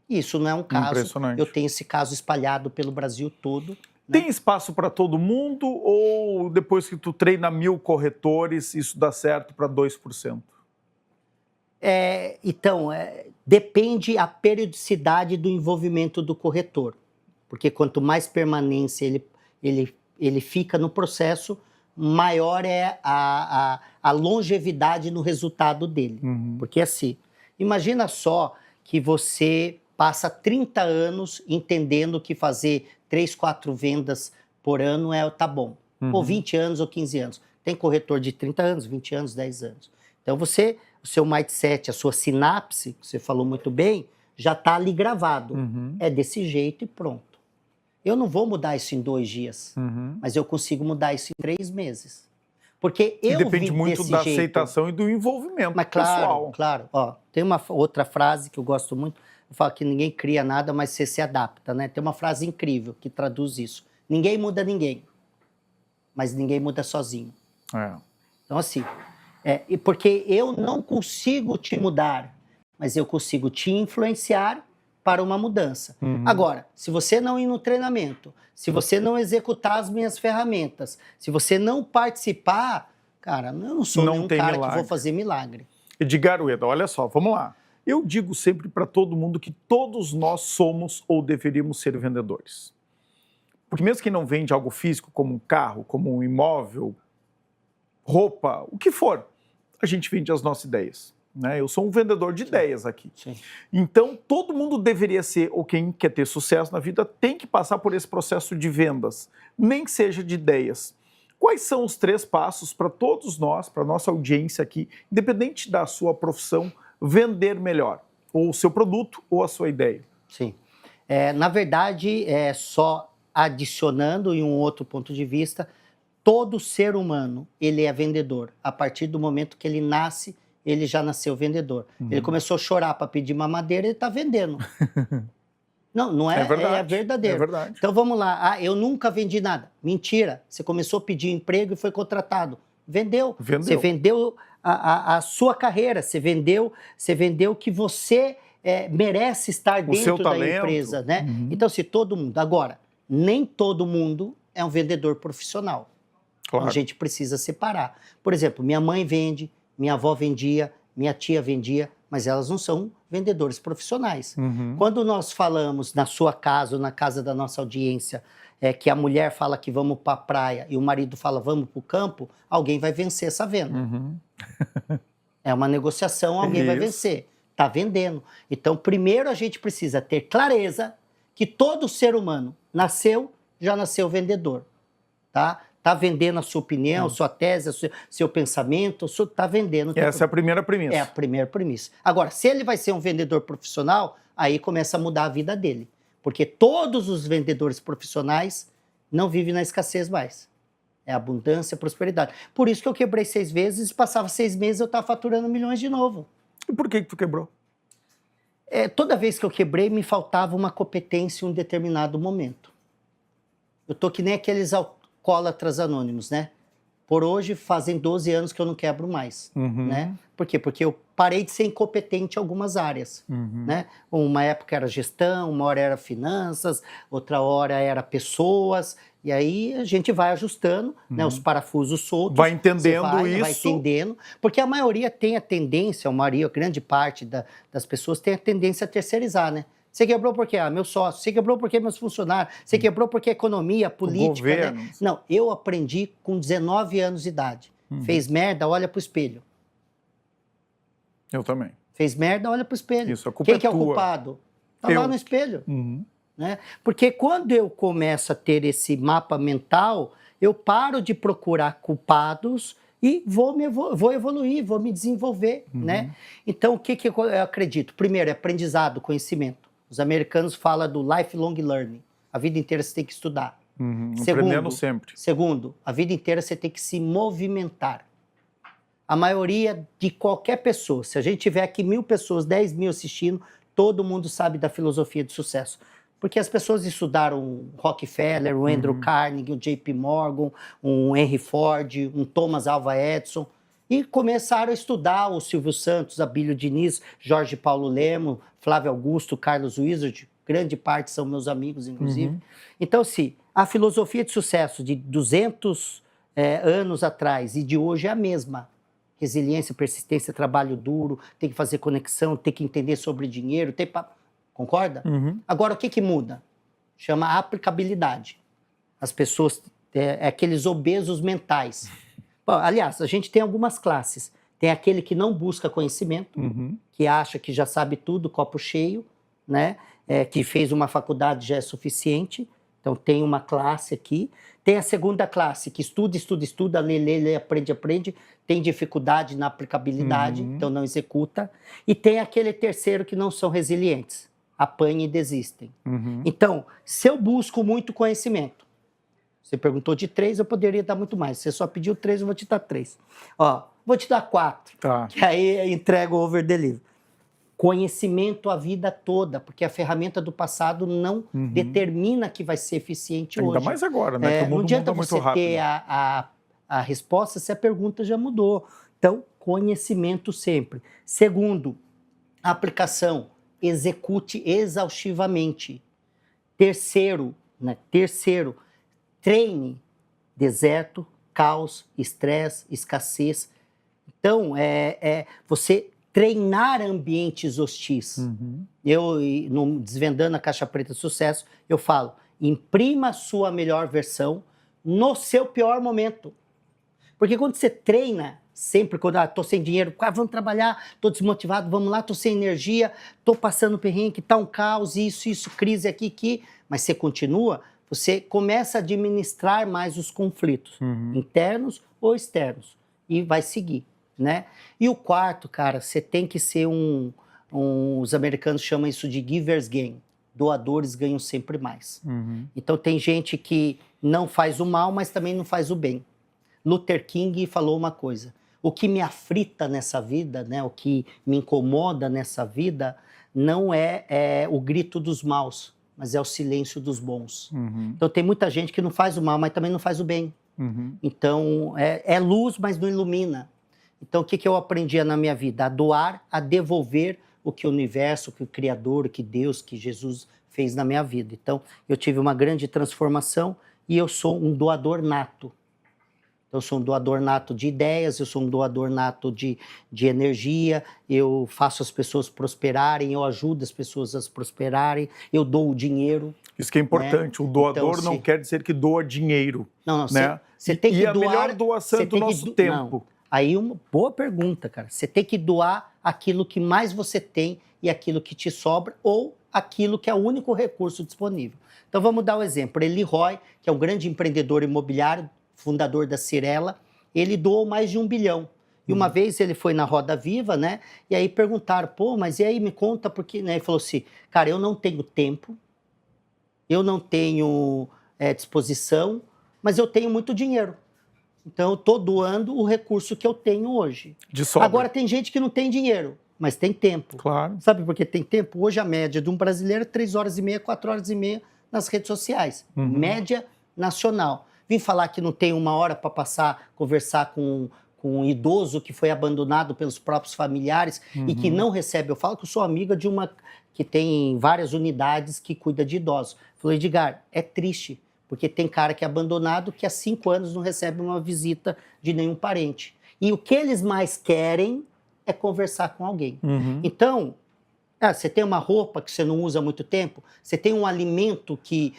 Isso não é um caso. Impressionante. Eu tenho esse caso espalhado pelo Brasil todo. Tem espaço para todo mundo ou depois que tu treina 1000 corretores, isso dá certo para 2%? Então, depende a periodicidade do envolvimento do corretor, porque quanto mais permanência ele fica no processo, maior é a longevidade no resultado dele. Porque assim, imagina só que você passa 30 anos entendendo que fazer 3, 4 vendas por ano tá bom, ou 20 anos ou 15 anos. Tem corretor de 30 anos, 20 anos, 10 anos. Então o seu mindset, a sua sinapse, que você falou muito bem, já está ali gravado. É desse jeito e pronto. Eu não vou mudar isso em 2 dias, mas eu consigo mudar isso em 3 meses. Porque eu depende muito da aceitação e do envolvimento pessoal. Claro. Ó, tem uma outra frase que eu gosto muito, eu falo que ninguém cria nada, mas você se adapta, né? Tem uma frase incrível que traduz isso. Ninguém muda ninguém, mas ninguém muda sozinho. Então assim... porque eu não consigo te mudar, mas eu consigo te influenciar para uma mudança. Agora, se você não ir no treinamento, se você não executar as minhas ferramentas, se você não participar, cara, eu não sou nenhum cara que vou fazer milagre. Edgar Ueda, olha só, vamos lá. Eu digo sempre para todo mundo que todos nós somos ou deveríamos ser vendedores. Porque mesmo quem não vende algo físico, como um carro, como um imóvel, roupa, o que for, a gente vende as nossas ideias. Né? Eu sou um vendedor de ideias aqui. Sim. Então, todo mundo deveria ser, ou quem quer ter sucesso na vida, tem que passar por esse processo de vendas, nem que seja de ideias. Quais são os 3 passos para todos nós, para a nossa audiência aqui, independente da sua profissão, vender melhor? Ou o seu produto ou a sua ideia? Sim. Na verdade, só adicionando em um outro ponto de vista, todo ser humano, ele é vendedor. A partir do momento que ele nasce, ele já nasceu vendedor. Ele começou a chorar para pedir mamadeira, ele está vendendo. Não é, é verdadeiro. É verdade. Então vamos lá. Eu nunca vendi nada. Mentira. Você começou a pedir emprego e foi contratado. Vendeu. Você vendeu a sua carreira. Você vendeu que você merece estar dentro da empresa, né? Então, se todo mundo. Agora, nem todo mundo é um vendedor profissional. Claro. A gente precisa separar. Por exemplo, minha mãe vende, minha avó vendia, minha tia vendia, mas elas não são vendedores profissionais. Quando nós falamos na sua casa ou na casa da nossa audiência, que a mulher fala que vamos para a praia e o marido fala vamos para o campo, alguém vai vencer essa venda. É uma negociação, alguém vai vencer. Está vendendo. Então, primeiro a gente precisa ter clareza que todo ser humano já nasceu vendedor. Tá? Está vendendo a sua opinião, sua tese, seu pensamento, está vendendo. Essa é a primeira premissa. É a primeira premissa. Agora, se ele vai ser um vendedor profissional, aí começa a mudar a vida dele. Porque todos os vendedores profissionais não vivem na escassez mais. É abundância, prosperidade. Por isso que eu quebrei 6 vezes e passava 6 meses eu estava faturando milhões de novo. E por que tu quebrou? Toda vez que eu quebrei, me faltava uma competência em um determinado momento. Eu tô que nem aqueles alcoólatras anônimos, né? Por hoje, fazem 12 anos que eu não quebro mais, né? Por quê? Porque eu parei de ser incompetente em algumas áreas, né? Uma época era gestão, uma hora era finanças, outra hora era pessoas, e aí a gente vai ajustando, né? Os parafusos soltos. Vai entendendo isso. Vai entendendo, porque a maioria tem a tendência, a grande parte das pessoas tem a tendência a terceirizar, né? Você quebrou por quê? Meu sócio. Você quebrou por quê? Meus funcionários. Você quebrou porque economia, política, né? Não, eu aprendi com 19 anos de idade. Fez merda, olha pro espelho. Eu também. Fez merda, olha pro espelho. Isso, a culpa Quem que é o culpado? Tá lá no espelho. Né? Porque quando eu começo a ter esse mapa mental, eu paro de procurar culpados e vou evoluir, vou me desenvolver, né? Então, o que eu acredito? Primeiro, é aprendizado, conhecimento. Os americanos falam do lifelong learning. A vida inteira você tem que estudar. Aprendendo sempre. Segundo, a vida inteira você tem que se movimentar. A maioria de qualquer pessoa, se a gente tiver aqui 1.000 pessoas, 10 mil assistindo, todo mundo sabe da filosofia de sucesso. Porque as pessoas estudaram o Rockefeller, o Andrew Carnegie, o JP Morgan, um Henry Ford, um Thomas Alva Edison, e começaram a estudar o Silvio Santos, Abílio Diniz, Jorge Paulo Lemo, Flávio Augusto, Carlos Wizard, grande parte são meus amigos, inclusive. Então, se a filosofia de sucesso de 200 anos atrás e de hoje é a mesma, resiliência, persistência, trabalho duro, tem que fazer conexão, tem que entender sobre dinheiro, concorda? Agora, o que muda? Chama aplicabilidade. As pessoas, aqueles obesos mentais. Bom, aliás, a gente tem algumas classes. Tem aquele que não busca conhecimento, que acha que já sabe tudo, copo cheio, né? Que fez uma faculdade já é suficiente. Então, tem uma classe aqui. Tem a segunda classe, que estuda, lê, aprende, tem dificuldade na aplicabilidade, então não executa. E tem aquele terceiro que não são resilientes, apanham e desistem. Então, se eu busco muito conhecimento, você perguntou de 3, eu poderia dar muito mais. Você só pediu 3, eu vou te dar 3. Ó, vou te dar 4, que aí entrega o over-delivery. Conhecimento a vida toda, porque a ferramenta do passado não determina que vai ser eficiente hoje. Ainda mais agora, né? Que o mundo não adianta muda você muito rápido. ter a resposta se a pergunta já mudou. Então, conhecimento sempre. Segundo, aplicação. execute exaustivamente. Terceiro, treine deserto, caos, estresse, escassez. Então, você treinar ambientes hostis. No Desvendando a Caixa Preta do Sucesso, eu falo, imprima a sua melhor versão no seu pior momento. Porque quando você treina, sempre quando tô sem dinheiro, vamos trabalhar, tô desmotivado, vamos lá, tô sem energia, tô passando perrengue, tá um caos, isso, crise aqui, mas você continua, você começa a administrar mais os conflitos, internos ou externos, e vai seguir, né? E o quarto, cara, você tem que ser os americanos chamam isso de giver's gain, doadores ganham sempre mais. Então tem gente que não faz o mal, mas também não faz o bem. Luther King falou uma coisa, o que me aflita nessa vida, né, o que me incomoda nessa vida, não é o grito dos maus, mas é o silêncio dos bons. Então tem muita gente que não faz o mal, mas também não faz o bem. Então é luz, mas não ilumina. Então o que eu aprendia na minha vida? A doar, a devolver o que o universo, o que o Criador, o que Deus, que Jesus fez na minha vida. Então eu tive uma grande transformação e eu sou um doador nato. Eu sou um doador nato de ideias, eu sou um doador nato de energia, eu faço as pessoas prosperarem, eu ajudo as pessoas a prosperarem, eu dou o dinheiro. Isso que é importante, né? O doador então, não quer dizer que doa dinheiro. Não, né? Você tem que doar... E a melhor doação do nosso tempo. Não. Aí uma boa pergunta, cara. Você tem que doar aquilo que mais você tem e aquilo que te sobra ou aquilo que é o único recurso disponível. Então vamos dar o exemplo. Eli Roy, que é um grande empreendedor imobiliário, fundador da Cirela, ele doou mais de 1 bilhão. E uma vez ele foi na Roda Viva, né? E aí perguntaram, mas e aí me conta, porque, né? Ele falou assim, cara, eu não tenho tempo, eu não tenho disposição, mas eu tenho muito dinheiro. Então eu tô doando o recurso que eu tenho hoje. De sobra. Agora tem gente que não tem dinheiro, mas tem tempo. Claro. Sabe por que tem tempo? Hoje a média de um brasileiro é 3 horas e meia, 4 horas e meia nas redes sociais. Média nacional. Vim falar que não tem 1 hora para conversar com um idoso que foi abandonado pelos próprios familiares e que não recebe. Eu falo que eu sou amiga de uma que tem várias unidades que cuida de idosos. Falei, Edgar, é triste, porque tem cara que é abandonado que há 5 anos não recebe uma visita de nenhum parente. E o que eles mais querem é conversar com alguém. Então, você tem uma roupa que você não usa há muito tempo, você tem um alimento que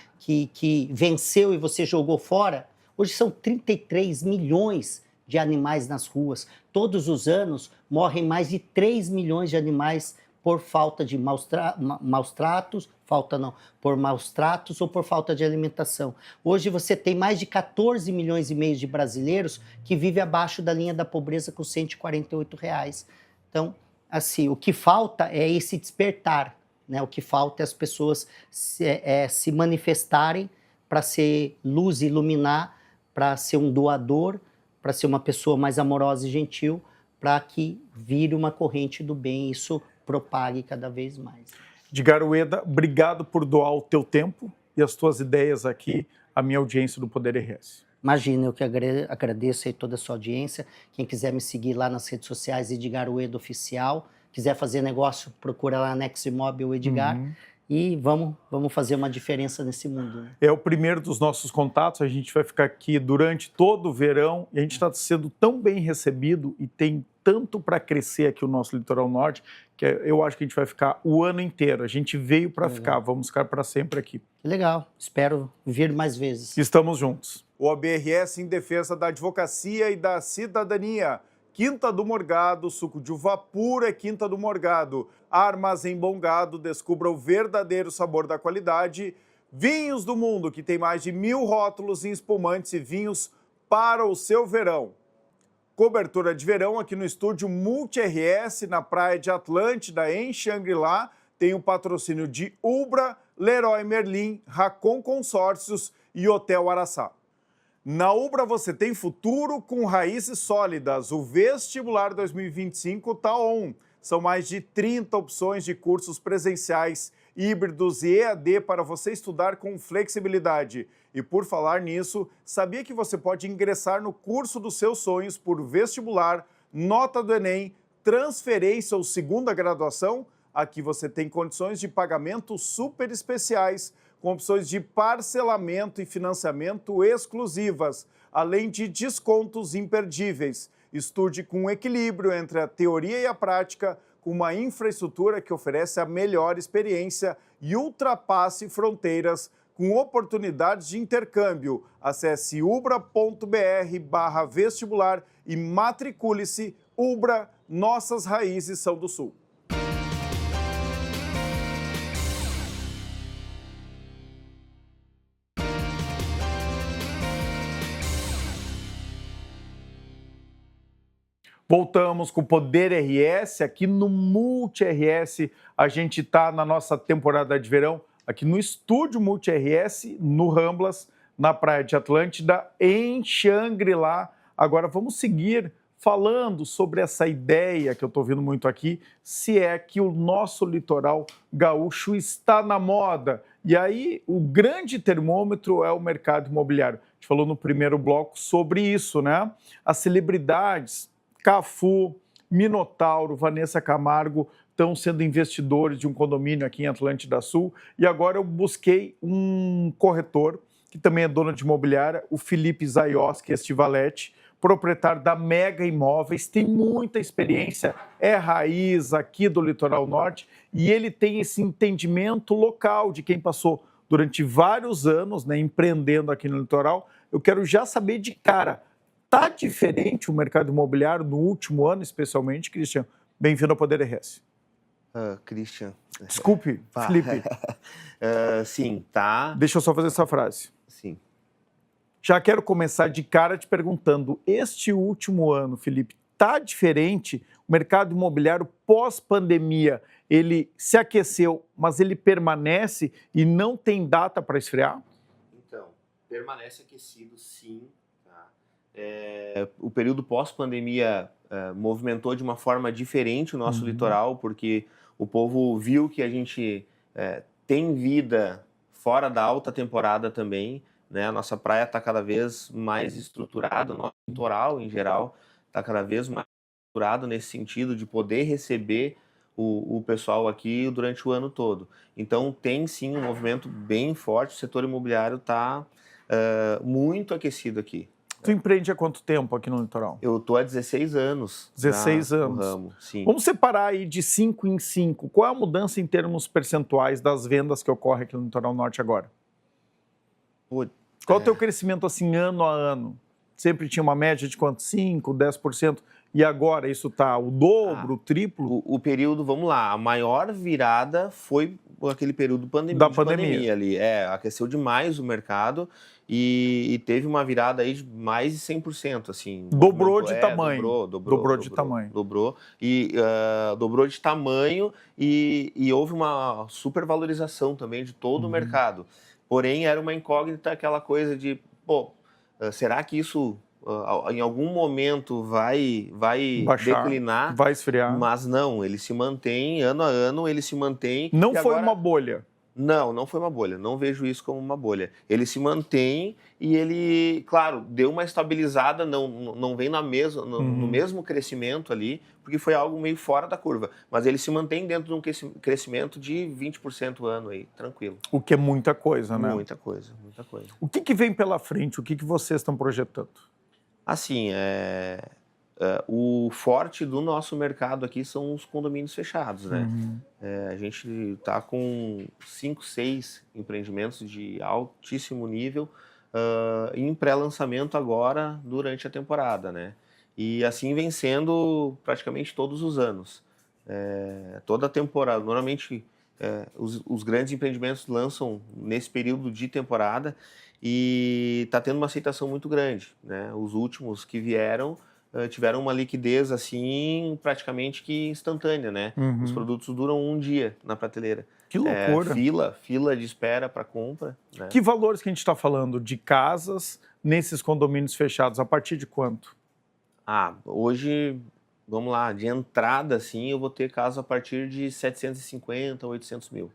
venceu e você jogou fora. Hoje são 33 milhões de animais nas ruas. Todos os anos morrem mais de 3 milhões de animais por falta de por maus tratos ou por falta de alimentação. Hoje você tem mais de 14 milhões e meio de brasileiros que vivem abaixo da linha da pobreza com R$148. Então, assim, o que falta é esse despertar, né? O que falta é as pessoas se manifestarem para ser luz e iluminar, para ser um doador, para ser uma pessoa mais amorosa e gentil, para que vire uma corrente do bem e isso propague cada vez mais. Edgar Ueda, obrigado por doar o teu tempo e as tuas ideias aqui à minha audiência do Poder RS. Imagina, eu que agradeço aí toda a sua audiência. Quem quiser me seguir lá nas redes sociais, Edgar Ueda Oficial. Quiser fazer negócio, procura lá na Neximóvel Edgar. E vamos fazer uma diferença nesse mundo. Né? É o primeiro dos nossos contatos. A gente vai ficar aqui durante todo o verão. E a gente está sendo tão bem recebido e tem tanto para crescer aqui o nosso Litoral Norte, que eu acho que a gente vai ficar o ano inteiro. A gente veio para ficar, vamos ficar para sempre aqui. Legal, espero vir mais vezes. Estamos juntos. O OBRS em defesa da advocacia e da cidadania. Quinta do Morgado, suco de uva pura é Quinta do Morgado. Armazém Bom Gado, descubra o verdadeiro sabor da qualidade. Vinhos do Mundo, que tem mais de 1000 rótulos em espumantes e vinhos para o seu verão. Cobertura de verão aqui no estúdio Multi RS, na praia de Atlântida, em Xangri-Lá. Tem o patrocínio de Ubra, Leroy Merlin, Racon Consórcios e Hotel Araçá. Na Ubra você tem futuro com raízes sólidas. O Vestibular 2025 está on. São mais de 30 opções de cursos presenciais, híbridos e EAD para você estudar com flexibilidade. E por falar nisso, sabia que você pode ingressar no curso dos seus sonhos por vestibular, nota do Enem, transferência ou segunda graduação? Aqui você tem condições de pagamento super especiais, com opções de parcelamento e financiamento exclusivas, além de descontos imperdíveis. Estude com equilíbrio entre a teoria e a prática, com uma infraestrutura que oferece a melhor experiência e ultrapasse fronteiras com oportunidades de intercâmbio. Acesse ubra.br/vestibular e matricule-se. Ubra, nossas raízes são do Sul. Voltamos com o Poder RS, aqui no Multi RS. A gente está na nossa temporada de verão, aqui no estúdio Multi RS, no Ramblas, na Praia de Atlântida, em Xangri-Lá. Agora vamos seguir falando sobre essa ideia que eu estou vendo muito aqui, se é que o nosso litoral gaúcho está na moda. E aí o grande termômetro é o mercado imobiliário. A gente falou no primeiro bloco sobre isso, né? As celebridades Cafu, Minotauro, Vanessa Camargo estão sendo investidores de um condomínio aqui em Atlântida Sul. E agora eu busquei um corretor, que também é dono de imobiliária, o Felipe Zaioski Estivalete, proprietário da Mega Imóveis, tem muita experiência, é raiz aqui do Litoral Norte, e ele tem esse entendimento local de quem passou durante vários anos, né, empreendendo aqui no litoral. Eu quero já saber de cara, está diferente o mercado imobiliário no último ano, especialmente, Christian? Bem-vindo ao Poder RS. Christian. Desculpe, Felipe. Sim, tá. Deixa eu só fazer essa frase. Sim. Já quero começar de cara te perguntando, este último ano, Felipe, está diferente? O mercado imobiliário pós-pandemia, ele se aqueceu, mas ele permanece e não tem data para esfriar? Então, permanece aquecido, sim. O período pós-pandemia movimentou de uma forma diferente o nosso litoral, porque o povo viu que a gente tem vida fora da alta temporada também, né? A nossa praia está cada vez mais estruturada, o nosso litoral em geral está cada vez mais estruturado nesse sentido de poder receber o pessoal aqui durante o ano todo. Então tem sim um movimento bem forte, o setor imobiliário está muito aquecido aqui. Tu empreende há quanto tempo aqui no litoral? Eu estou há 16 anos. 16 anos. No ramo, sim. Vamos separar aí de 5 em 5. Qual é a mudança em termos percentuais das vendas que ocorre aqui no litoral norte agora? Qual é o teu crescimento assim ano a ano? Sempre tinha uma média de quanto? 5, 10%? E agora isso está o dobro, o triplo? O período, vamos lá, a maior virada foi aquele período da pandemia ali. Aqueceu demais o mercado e teve uma virada aí de mais de 100%, assim. Dobrou de tamanho. Dobrou de tamanho. Dobrou de tamanho e houve uma supervalorização também de todo o mercado. Porém, era uma incógnita aquela coisa de, será que isso em algum momento vai baixar, declinar? Vai esfriar. Mas não, ele se mantém, ano a ano ele se mantém. Não foi uma bolha? Não foi uma bolha, não vejo isso como uma bolha. Ele se mantém e ele, claro, deu uma estabilizada, não vem no mesmo crescimento ali, porque foi algo meio fora da curva. Mas ele se mantém dentro de um crescimento de 20% ano aí, tranquilo. O que é muita coisa, né? Muita coisa, muita coisa. O que vem pela frente? O que vocês estão projetando? Assim, o forte do nosso mercado aqui são os condomínios fechados, né? A gente está com 5, 6 empreendimentos de altíssimo nível em pré-lançamento agora durante a temporada, né? E assim vem sendo praticamente todos os anos. Toda a temporada, normalmente os grandes empreendimentos lançam nesse período de temporada e está tendo uma aceitação muito grande, né? Os últimos que vieram tiveram uma liquidez assim praticamente que instantânea, né? Os produtos duram um dia na prateleira. Que loucura! Fila de espera para compra. Né? Que valores que a gente está falando de casas nesses condomínios fechados? A partir de quanto? Hoje, vamos lá, de entrada assim, eu vou ter casas a partir de 750, 800 mil.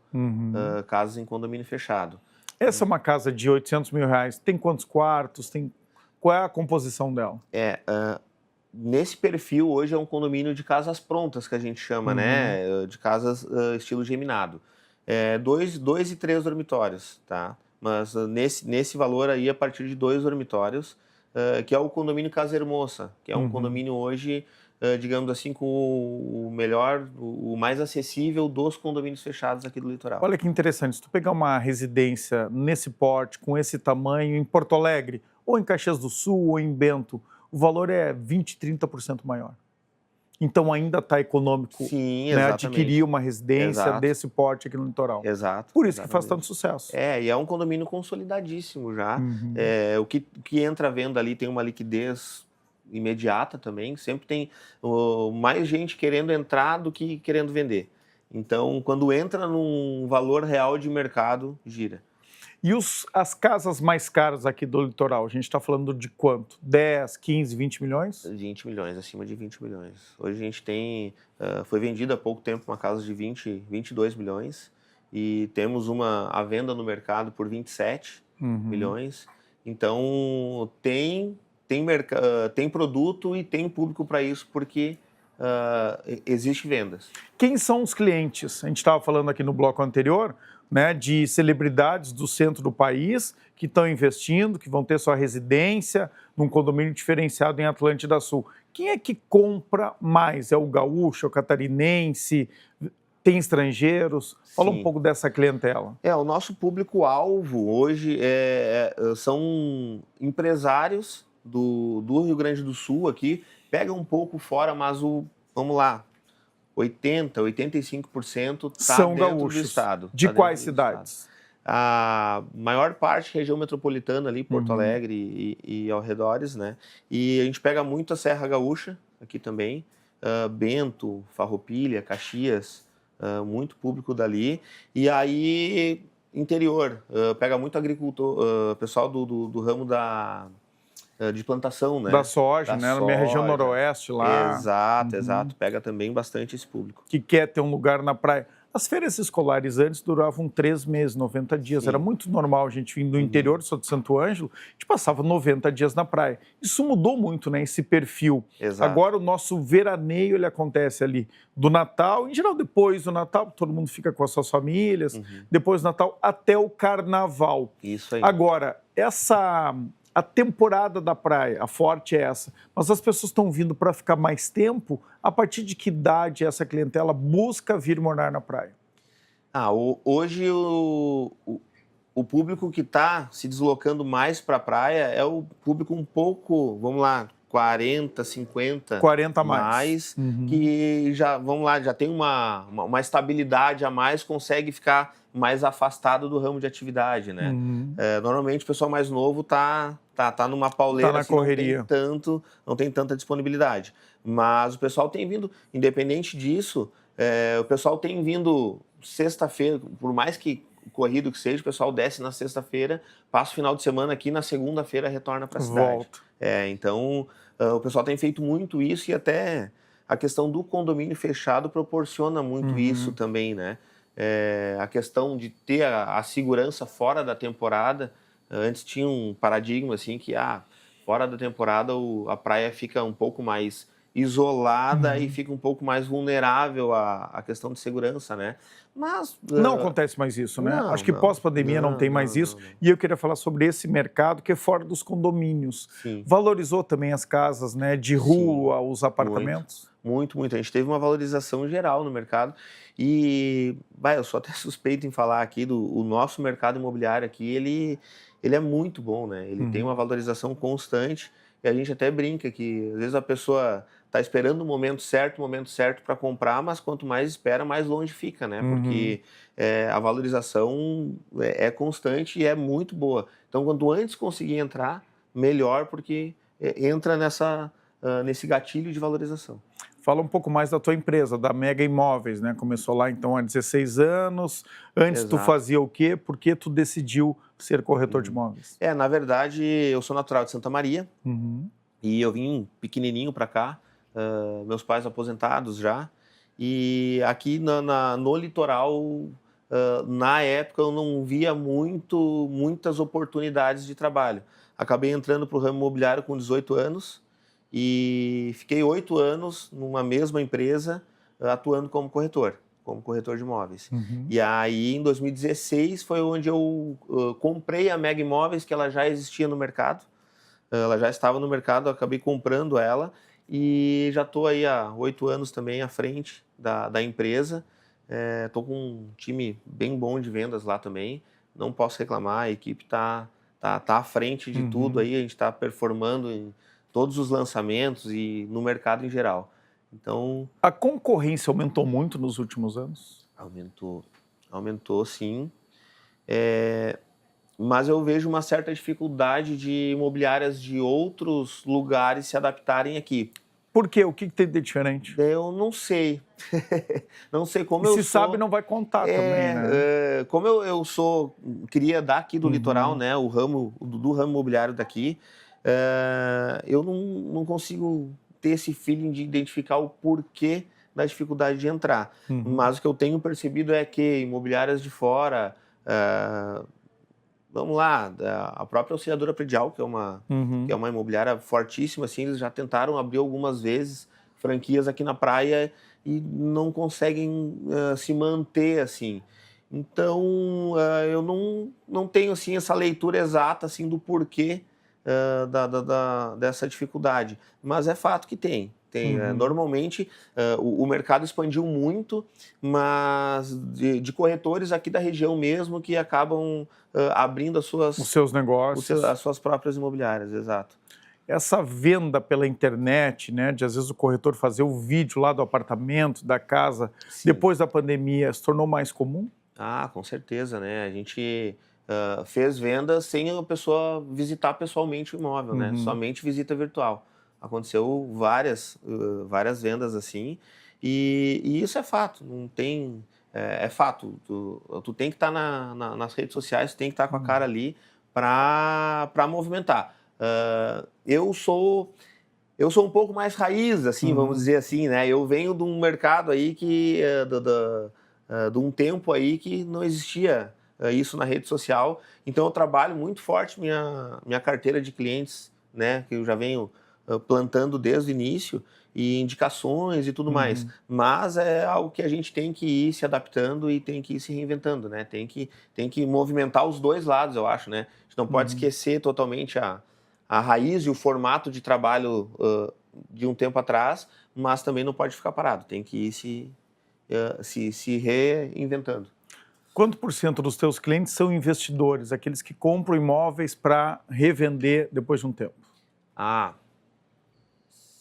Casas em condomínio fechado. Essa é uma casa de 800 mil reais, tem quantos quartos? Qual é a composição dela? nesse perfil, hoje é um condomínio de casas prontas, que a gente chama, né? De casas estilo geminado. 2 e 3 dormitórios, tá? Mas nesse valor aí, a partir de 2 dormitórios, que é o condomínio Casa Hermosa, que é um condomínio hoje, digamos assim, com o melhor, o mais acessível dos condomínios fechados aqui do litoral. Olha que interessante, se tu pegar uma residência nesse porte, com esse tamanho, em Porto Alegre, ou em Caxias do Sul, ou em Bento, o valor é 20%, 30% maior. Então ainda está econômico, Sim, né, adquirir uma residência Exato. desse porte aqui no litoral. Exato. Por isso que faz Exatamente. tanto sucesso. E é um condomínio consolidadíssimo já. O que entra à venda ali tem uma liquidez imediata também. Sempre tem mais gente querendo entrar do que querendo vender. Então, quando entra num valor real de mercado, gira. E as casas mais caras aqui do litoral, a gente está falando de quanto? 10, 15, 20 milhões? 20 milhões, acima de 20 milhões. Hoje a gente tem, foi vendida há pouco tempo uma casa de 22 milhões e temos à venda no mercado por 27 milhões. Então, tem produto e tem público para isso, porque existe vendas. Quem são os clientes? A gente estava falando aqui no bloco anterior, né, de celebridades do centro do país que estão investindo, que vão ter sua residência num condomínio diferenciado em Atlântida Sul. Quem é que compra mais? É o gaúcho, é o catarinense? Tem estrangeiros? Fala um pouco dessa clientela. O nosso público-alvo hoje são empresários do Rio Grande do Sul aqui, pega um pouco fora, mas vamos lá, 85% está são dentro gaúchos. do estado. De quais cidades? A maior parte região metropolitana ali, Porto Alegre e arredores, né? E a gente pega muito a Serra Gaúcha aqui também, Bento, Farroupilha, Caxias, muito público dali. E aí, interior, pega muito agricultor, pessoal do ramo de plantação, né? Da soja, né? Na minha região noroeste lá. Exato. Pega também bastante esse público. Que quer ter um lugar na praia. As feiras escolares antes duravam 3 meses, 90 dias. Sim. Era muito normal a gente vir do interior, sou de Santo Ângelo, a gente passava 90 dias na praia. Isso mudou muito, né? Esse perfil. Exato. Agora o nosso veraneio ele acontece ali do Natal, em geral depois do Natal, todo mundo fica com as suas famílias, depois do Natal até o Carnaval. Isso aí. Agora, a temporada da praia, a forte é essa, mas as pessoas estão vindo para ficar mais tempo. A partir de que idade essa clientela busca vir morar na praia? Hoje o público que está se deslocando mais para a praia é o público um pouco, vamos lá, 40, 50 40 a mais. Que já, vamos lá, já tem uma estabilidade a mais, consegue ficar mais afastado do ramo de atividade, né? Normalmente o pessoal mais novo tá numa pauleira, na correria. Não tem tanta disponibilidade. Mas o pessoal tem vindo, independente disso, o pessoal tem vindo sexta-feira, por mais que corrido que seja, o pessoal desce na sexta-feira, passa o final de semana aqui, na segunda-feira retorna para a cidade. Volta. Então, o pessoal tem feito muito isso e até a questão do condomínio fechado proporciona muito isso também, né? A questão de ter a segurança fora da temporada. Antes tinha um paradigma assim que fora da temporada a praia fica um pouco mais isolada e fica um pouco mais vulnerável à questão de segurança, né? Mas não acontece mais isso, né? Não, acho que pós-pandemia não tem mais isso. Não. E eu queria falar sobre esse mercado que é fora dos condomínios. Sim. Valorizou também as casas, né? De rua, os apartamentos? Muito. A gente teve uma valorização geral no mercado. E eu sou até suspeito em falar aqui o nosso mercado imobiliário aqui, ele é muito bom, né? Ele tem uma valorização constante e a gente até brinca que às vezes a pessoa está esperando o momento certo para comprar, mas quanto mais espera, mais longe fica, né? Porque a valorização é constante e é muito boa. Então, quanto antes conseguir entrar, melhor, porque entra nesse gatilho de valorização. Fala um pouco mais da tua empresa, da Mega Imóveis, né? Começou lá, então, há 16 anos. Antes tu fazia o quê? Por que tu decidiu ser corretor de imóveis? Na verdade, eu sou natural de Santa Maria e eu vim pequenininho para cá, meus pais aposentados já. E aqui no litoral, na época, eu não via muitas oportunidades de trabalho. Acabei entrando para o ramo imobiliário com 18 anos. e fiquei 8 anos numa mesma empresa atuando como corretor de imóveis. E aí, em 2016, foi onde eu comprei a Mega Imóveis, que ela já existia no mercado. Ela já estava no mercado, eu acabei comprando ela e já estou aí há 8 anos também à frente da empresa. Estou com um time bem bom de vendas lá também. Não posso reclamar, a equipe está à frente de tudo aí, a gente está performando em todos os lançamentos e no mercado em geral. Então, a concorrência aumentou muito nos últimos anos? Aumentou sim, mas eu vejo uma certa dificuldade de imobiliárias de outros lugares se adaptarem aqui. Por quê? O que tem de diferente? Eu não sei. Não sei como e eu se sou... sabe, não vai contar também, né? Como eu sou cria daqui do litoral, né? O ramo imobiliário daqui, eu não consigo ter esse feeling de identificar o porquê da dificuldade de entrar. Mas o que eu tenho percebido é que imobiliárias de fora, vamos lá, a própria Auxiliadora Predial, que é uma imobiliária fortíssima, assim, eles já tentaram abrir algumas vezes franquias aqui na praia e não conseguem se manter assim. Então, eu não tenho assim, essa leitura exata assim, do porquê dessa dificuldade, mas é fato que tem. Normalmente, o mercado expandiu muito, mas de corretores aqui da região mesmo que acabam abrindo os seus negócios. As suas próprias imobiliárias, exato. Essa venda pela internet, né, de às vezes o corretor fazer o vídeo lá do apartamento, da casa, sim, depois da pandemia, se tornou mais comum? Ah, com certeza, né? A gente fez vendas sem a pessoa visitar pessoalmente o imóvel, né? Somente visita virtual. Aconteceu várias vendas assim, e isso é fato, não tem... É fato, tu tem que estar nas redes sociais, tu tem que estar com a cara ali para movimentar. Eu sou um pouco mais raiz, assim, vamos dizer assim, né? Eu venho de um mercado aí que... de um tempo aí que não existia isso na rede social, então eu trabalho muito forte minha carteira de clientes, né? Que eu já venho plantando desde o início, e indicações e tudo mais. Mas é algo que a gente tem que ir se adaptando e tem que ir se reinventando, né? Tem que movimentar os dois lados, eu acho, né? A gente não pode esquecer totalmente a raiz e o formato de trabalho de um tempo atrás, mas também não pode ficar parado, tem que ir se reinventando. Quanto por cento dos teus clientes são investidores, aqueles que compram imóveis para revender depois de um tempo?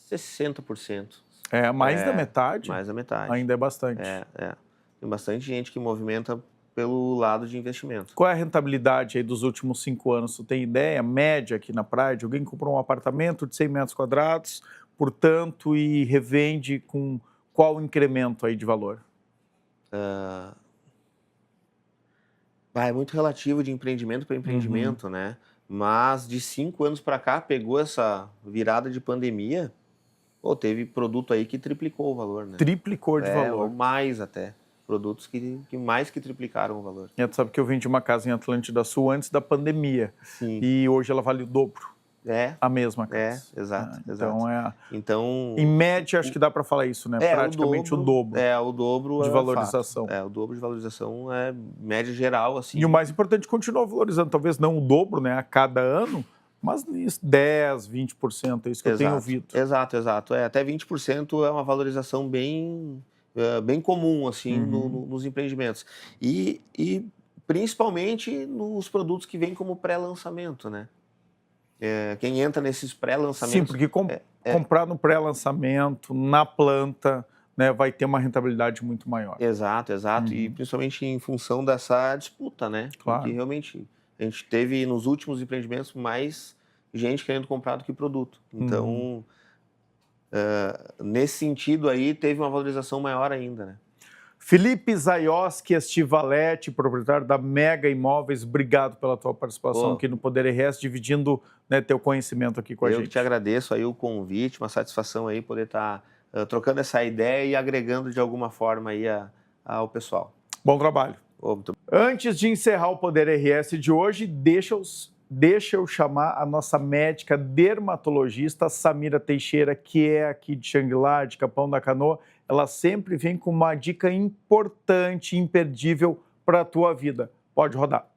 60%. Mais da metade? Mais da metade. Ainda é bastante. Tem bastante gente que movimenta pelo lado de investimento. Qual é a rentabilidade aí dos últimos 5 anos? Tu tem ideia, média aqui na praia, de alguém que comprou um apartamento de 100 metros quadrados, portanto, e revende com qual incremento aí de valor? É muito relativo de empreendimento para empreendimento, né? Mas de 5 anos para cá, pegou essa virada de pandemia, teve produto aí que triplicou o valor, né? Triplicou de valor. Ou mais até. Produtos que mais que triplicaram o valor. E tu sabe que eu vendi uma casa em Atlântida Sul antes da pandemia. Sim. E hoje ela vale o dobro. A mesma casa. Exato. Então, em média, acho que dá para falar isso, né? Praticamente o dobro. O dobro de valorização. O dobro de valorização é média geral, assim. E o mais importante, continua valorizando. Talvez não o dobro, né, a cada ano, mas nisso, 10%, 20%, é isso que eu tenho ouvido. Exato. Até 20% é uma valorização bem comum, assim, nos empreendimentos. E principalmente nos produtos que vêm como pré-lançamento, né? Quem entra nesses pré-lançamentos... Sim, porque comprar no pré-lançamento, na planta, né, vai ter uma rentabilidade muito maior. Exato. E principalmente em função dessa disputa, né? Claro. Porque realmente a gente teve nos últimos empreendimentos mais gente querendo comprar do que produto. Então, nesse sentido aí, teve uma valorização maior ainda, né? Felipe Zaioski Estivalete, proprietário da Mega Imóveis, obrigado pela tua participação aqui no Poder RS, dividindo, né, teu conhecimento aqui com a gente. Eu te agradeço aí o convite, uma satisfação aí poder estar trocando essa ideia e agregando de alguma forma aí ao pessoal. Bom trabalho. Antes de encerrar o Poder RS de hoje, deixa os deixa eu chamar a nossa médica dermatologista, Samira Teixeira, que é aqui de Xangri-Lá, de Capão da Canoa. Ela sempre vem com uma dica importante, imperdível para a tua vida. Pode rodar.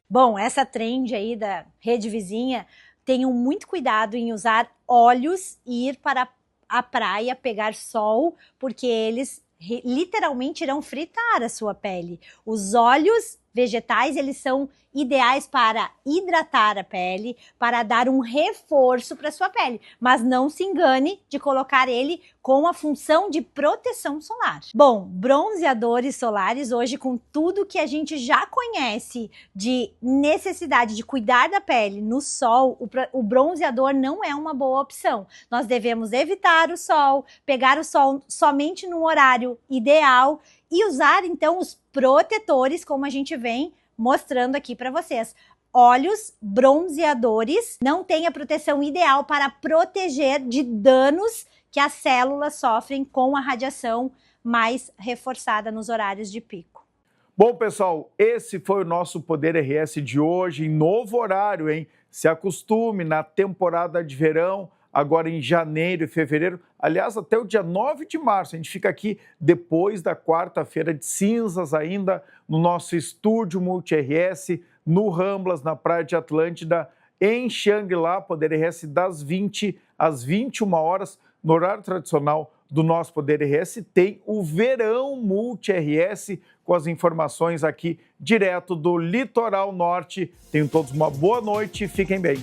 Bom, essa trend aí da rede vizinha, tenham muito cuidado em usar óleos e ir para a praia pegar sol, porque eles literalmente irão fritar a sua pele. Os óleos vegetais, eles são ideais para hidratar a pele, para dar um reforço para a sua pele, mas não se engane de colocar ele com a função de proteção solar. Bom, bronzeadores solares hoje, com tudo que a gente já conhece de necessidade de cuidar da pele no sol, o bronzeador não é uma boa opção. Nós devemos evitar o sol, pegar o sol somente no horário ideal e usar então os protetores, como a gente vem mostrando aqui para vocês. Óleos bronzeadores não têm a proteção ideal para proteger de danos que as células sofrem com a radiação mais reforçada nos horários de pico. Bom, pessoal, esse foi o nosso Poder RS de hoje, em novo horário, hein? Se acostume na temporada de verão, agora em janeiro e fevereiro. Aliás, até o dia 9 de março. A gente fica aqui depois da quarta-feira de cinzas ainda no nosso estúdio Multi-RS, no Ramblas, na Praia de Atlântida, em Xangri-Lá, Poder RS das 20 às 21 horas, no horário tradicional do nosso Poder RS. Tem o Verão Multi-RS com as informações aqui direto do Litoral Norte. Tenham todos uma boa noite e fiquem bem.